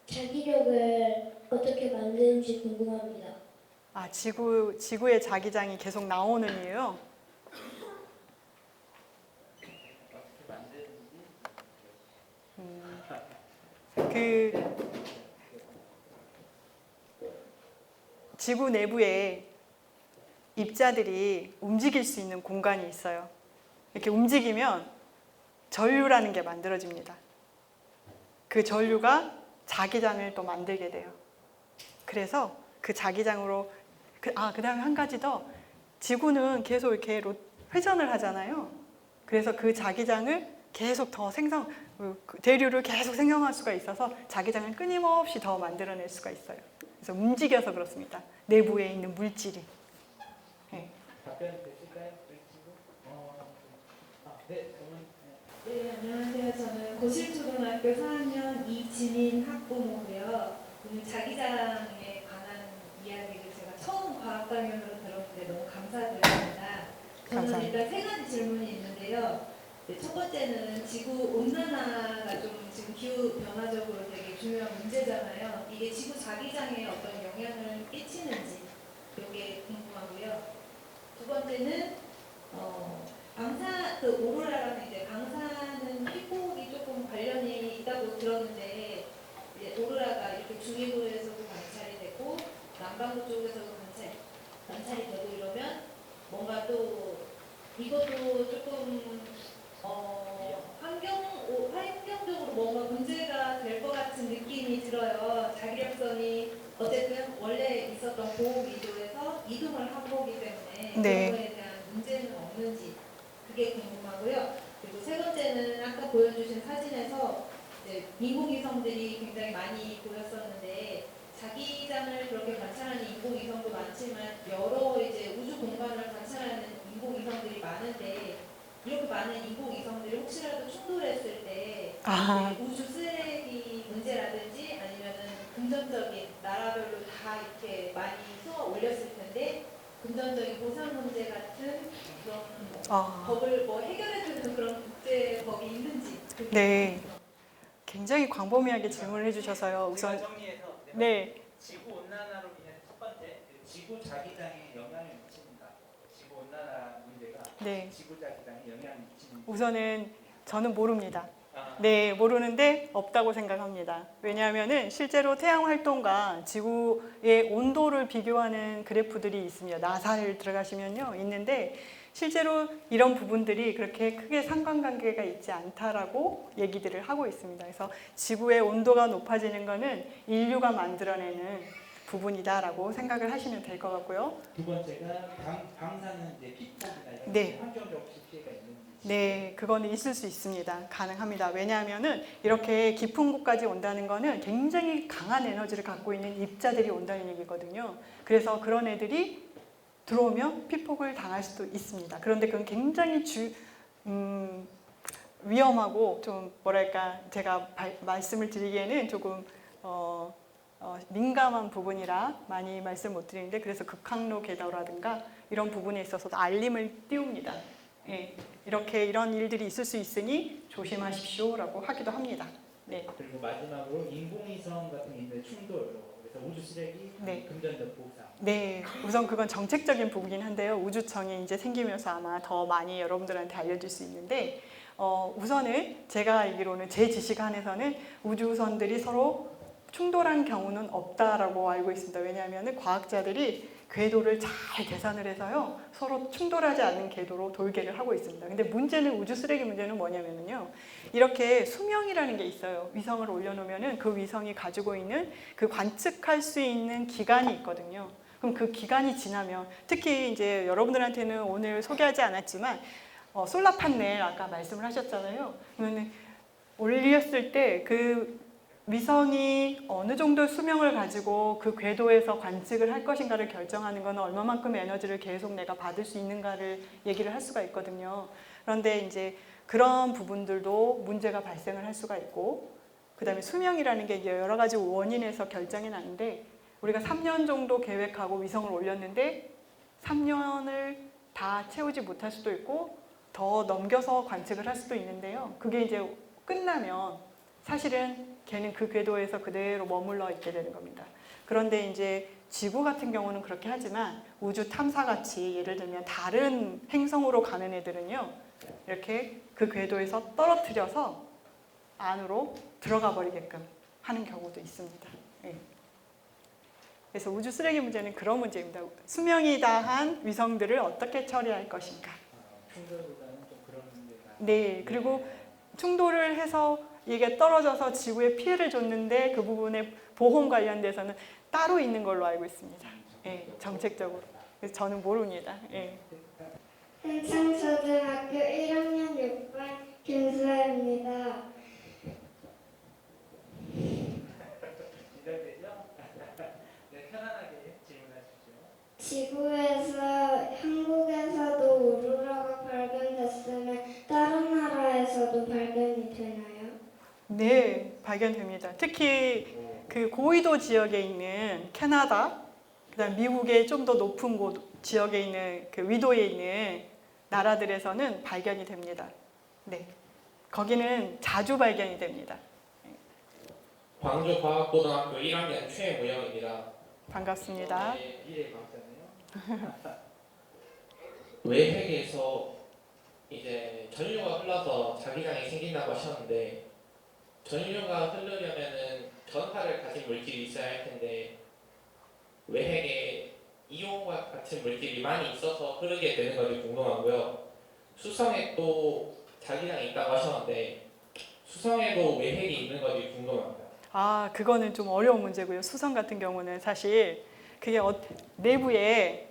자기력을 어떻게 만드는지 궁금합니다. 아, 지구의 자기장이 계속 나오는 이유요. 어떻게 만드는지. 그 지구 내부에 입자들이 움직일 수 있는 공간이 있어요. 이렇게 움직이면 전류라는 게 만들어집니다. 그 전류가 자기장을 또 만들게 돼요. 그래서 그 자기장으로 그다음에 한 가지 더, 지구는 계속 이렇게 회전을 하잖아요. 그래서 그 자기장을 계속 더 대류를 계속 생성할 수가 있어서 자기장을 끊임없이 더 만들어낼 수가 있어요. 그래서 움직여서 그렇습니다. 내부에 있는 물질이. 네. 답변 됐을까요? 네, 저는 네, 안녕하세요. 저는 고실초등학교 4학년 이진인 학부모고요. 오늘 자기장에 관한 이야기를 제가 처음 과학강연으로 들었는데 너무 감사드립니다. 저는 감사합니다. 일단 세 가지 질문이 있는데요. 네, 첫 번째는 지구 온난화가 좀 지금 기후 변화적으로 되게 중요한 문제잖아요. 이게 지구 자기장에 어떤 영향을 끼치는지 이게 궁금하고요. 두 번째는 오로라라는 이제 방사능 피폭이 조금 관련이 있다고 들었는데, 이제 오로라가 이렇게 중위부에서도 관찰이 되고 남반구 쪽에서도 관찰이 되고 이러면 뭔가 또 이것도 조금 환경적으로 뭔가 문제가 될 것 같은 느낌이 들어요. 자기력선이 어쨌든 원래 있었던 고온 위도에서 이동을 한 거기 때문에 네. 그런 거에 대한 문제는 없는지 그게 궁금하고요. 그리고 세 번째는 아까 보여주신 사진에서 이제 인공위성들이 굉장히 많이 보였었는데, 자기장을 그렇게 관찰하는 인공위성도 많지만 여러 이제 우주 공간을 관찰하는 인공위성들이 많은데, 이렇게 많은 인공위성들이 혹시라도 충돌했을 때 우주 쓰레기 문제라든지 아니면은 금전적인 나라별로 다 이렇게 많이 쏘아 올렸을 텐데, 금전적인 보상 문제 같은 그런 법을 해결해주는 그런 국제법이 있는지. 네. 굉장히 광범위하게 질문을 해주셔서요. 우선 제가 정리해서 네. 지구 온난화로 인해 첫 번째 지구 자기장에 영향을 미칩니다. 지구 온난화 문제가 네. 지구 자기장에 영향을 미치는. 우선은 저는 모릅니다. 네, 모르는데 없다고 생각합니다. 왜냐하면은 실제로 태양 활동과 지구의 온도를 비교하는 그래프들이 있습니다. 나사를 들어가시면요, 있는데 실제로 이런 부분들이 그렇게 크게 상관관계가 있지 않다라고 얘기들을 하고 있습니다. 그래서 지구의 온도가 높아지는 것은 인류가 만들어내는 부분이다라고 생각을 하시면 될 것 같고요. 두 번째가 방사능 이제 피폭이나 이런 네. 환경적 피해가 있는지. 네, 그거는 있을 수 있습니다. 가능합니다. 왜냐하면은 이렇게 깊은 곳까지 온다는 거는 굉장히 강한 에너지를 갖고 있는 입자들이 온다는 얘기거든요. 그래서 그런 애들이 들어오면 피폭을 당할 수도 있습니다. 그런데 그건 굉장히 위험하고 좀 뭐랄까 제가 말씀을 드리기에는 조금 민감한 부분이라 많이 말씀 못 드리는데 그래서 극학로 궤도라든가 이런 부분에 있어서도 알림을 띄웁니다. 예, 이렇게 이런 일들이 있을 수 있으니 조심하십시오라고 하기도 합니다. 네. 그리고 마지막으로 인공위성 같은 게 있는데 충돌, 그래서 우주 쓰레기, 네. 금전적 보상. 네, 우선 그건 정책적인 부분이긴 한데요. 우주청이 이제 생기면서 아마 더 많이 여러분들한테 알려질 수 있는데 우선은 제가 알기로는 제 지식 안에서는 우주선들이 서로 충돌한 경우는 없다라고 알고 있습니다. 왜냐하면 과학자들이 궤도를 잘 계산을 해서요 서로 충돌하지 않는 궤도로 돌개를 하고 있습니다. 근데 문제는 우주 쓰레기 문제는 뭐냐면요 이렇게 수명이라는 게 있어요. 위성을 올려놓으면은 그 위성이 가지고 있는 그 관측할 수 있는 기간이 있거든요. 그럼 그 기간이 지나면 특히 이제 여러분들한테는 오늘 소개하지 않았지만 솔라 판넬 아까 말씀을 하셨잖아요. 그러면 올렸을 때 그 위성이 어느 정도 수명을 가지고 그 궤도에서 관측을 할 것인가를 결정하는 건 얼마만큼 에너지를 계속 내가 받을 수 있는가를 얘기를 할 수가 있거든요. 그런데 이제 그런 부분들도 문제가 발생을 할 수가 있고 그 다음에 수명이라는 게 여러 가지 원인에서 결정이 나는데 우리가 3년 정도 계획하고 위성을 올렸는데 3년을 다 채우지 못할 수도 있고 더 넘겨서 관측을 할 수도 있는데요. 그게 이제 끝나면 사실은 걔는 그 궤도에서 그대로 머물러 있게 되는 겁니다. 그런데 이제 지구 같은 경우는 그렇게 하지만 우주 탐사같이 예를 들면 다른 행성으로 가는 애들은요. 이렇게 그 궤도에서 떨어뜨려서 안으로 들어가 버리게끔 하는 경우도 있습니다. 네. 그래서 우주 쓰레기 문제는 그런 문제입니다. 수명이 다한 위성들을 어떻게 처리할 것인가. 충돌보다는 좀 그런 문제가. 네, 그리고 충돌을 해서 이게 떨어져서 지구에 피해를 줬는데 그 부분에 보험 관련돼서는 따로 있는 걸로 알고 있습니다. 예, 정책적으로. 그래서 저는 모릅니다. 예. 한창초등학교 1학년 6반 김수아입니다. 진행되죠? 네, 편안하게 질문하십시오. 지구에서 한국에서도 오로라가 발견됐으면 다른 나라에서도 발견이 되나요? 네, 발견됩니다. 특히 그 고위도 지역에 있는 캐나다, 그다음 미국의 좀 더 높은 지역에 있는 그 위도에 있는 나라들에서는 발견이 됩니다. 네, 거기는 자주 발견이 됩니다. 광주과학고등학교 1학년 최무영입니다. 반갑습니다. 미래 과학자네요. 외핵에서 이제 전류가 흘러서 자기장이 생긴다고 하셨는데 전류가 흐르려면은 전하를 가진 물질이 있어야 할 텐데 외핵에 이온과 같은 물질이 많이 있어서 흐르게 되는 건지 궁금하고요. 수성에 또 자기장이 있다고 하셨는데 수성에도 외핵이 있는 건지 궁금합니다. 아, 그거는 좀 어려운 문제고요. 수성 같은 경우는 사실 그게 내부에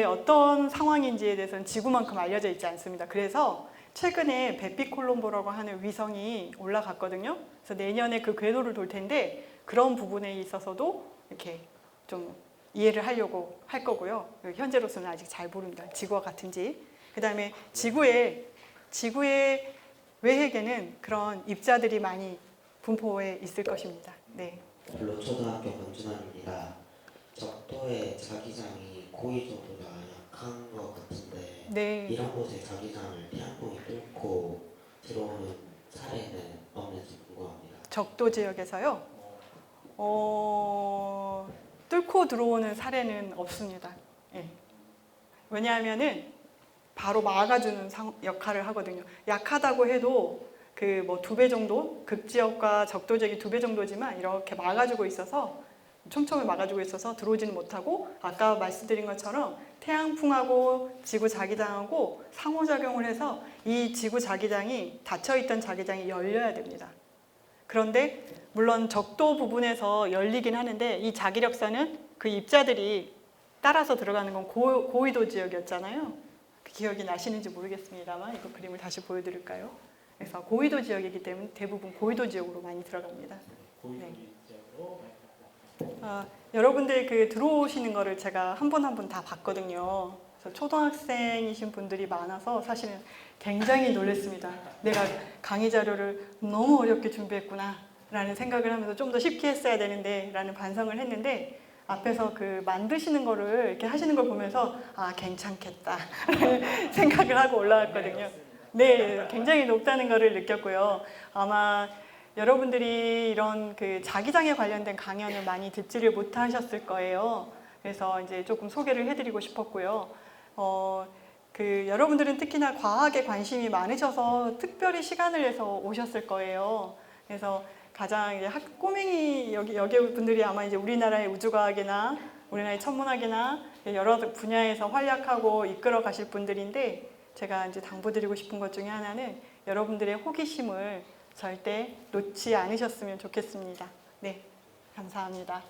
어떤 상황인지에 대해서는 지구만큼 알려져 있지 않습니다. 그래서 최근에 베피콜롬보라고 하는 위성이 올라갔거든요. 그래서 내년에 그 궤도를 돌 텐데 그런 부분에 있어서도 이렇게 좀 이해를 하려고 할 거고요. 현재로서는 아직 잘 모릅니다. 지구와 같은지. 그다음에 지구의 외핵에는 그런 입자들이 많이 분포해 있을 것입니다. 네. 블로초등학교 권준환입니다. 적도의 자기장이 고위도보다 약한 것 같은데 네. 이런 곳에 자기장을 태양풍이 뚫고 들어오는 사례는 없는지 궁금합니다. 적도 지역에서요. 뚫고 들어오는 사례는 없습니다. 예. 왜냐하면은 바로 막아주는 역할을 하거든요. 약하다고 해도 그 뭐 2배 정도 극지역과 적도 지역이 2배 정도지만 이렇게 막아주고 있어서 촘촘히 막아주고 있어서 들어오지는 못하고 아까 말씀드린 것처럼 태양풍하고 지구 자기장하고 상호작용을 해서 이 지구 자기장이 닫혀있던 자기장이 열려야 됩니다. 그런데 물론 적도 부분에서 열리긴 하는데 이 자기력선은 그 입자들이 따라서 들어가는 건 고위도 지역이었잖아요. 그 기억이 나시는지 모르겠습니다만 이거 그림을 다시 보여드릴까요? 그래서 고위도 지역이기 때문에 대부분 고위도 지역으로 많이 들어갑니다. 고위도 네. 지역으로 많이 갔다. 여러분들 그 들어오시는 거를 제가 한 분 한 분 다 봤거든요. 그래서 초등학생이신 분들이 많아서 사실은 굉장히 놀랐습니다. 내가 강의 자료를 너무 어렵게 준비했구나 라는 생각을 하면서 좀 더 쉽게 했어야 되는데 라는 반성을 했는데, 앞에서 그 만드시는 거를 이렇게 하시는 걸 보면서 아, 괜찮겠다 라는 생각을 하고 올라왔거든요. 네, 굉장히 높다는 거를 느꼈고요. 아마 여러분들이 이런 그 자기장에 관련된 강연을 많이 듣지를 못하셨을 거예요. 그래서 이제 조금 소개를 해드리고 싶었고요. 여러분들은 특히나 과학에 관심이 많으셔서 특별히 시간을 내서 오셨을 거예요. 그래서 가장 이제 꼬맹이 여기 분들이 아마 이제 우리나라의 우주과학이나 우리나라의 천문학이나 여러 분야에서 활약하고 이끌어 가실 분들인데, 제가 이제 당부드리고 싶은 것 중에 하나는 여러분들의 호기심을 절대 놓지 않으셨으면 좋겠습니다. 네, 감사합니다.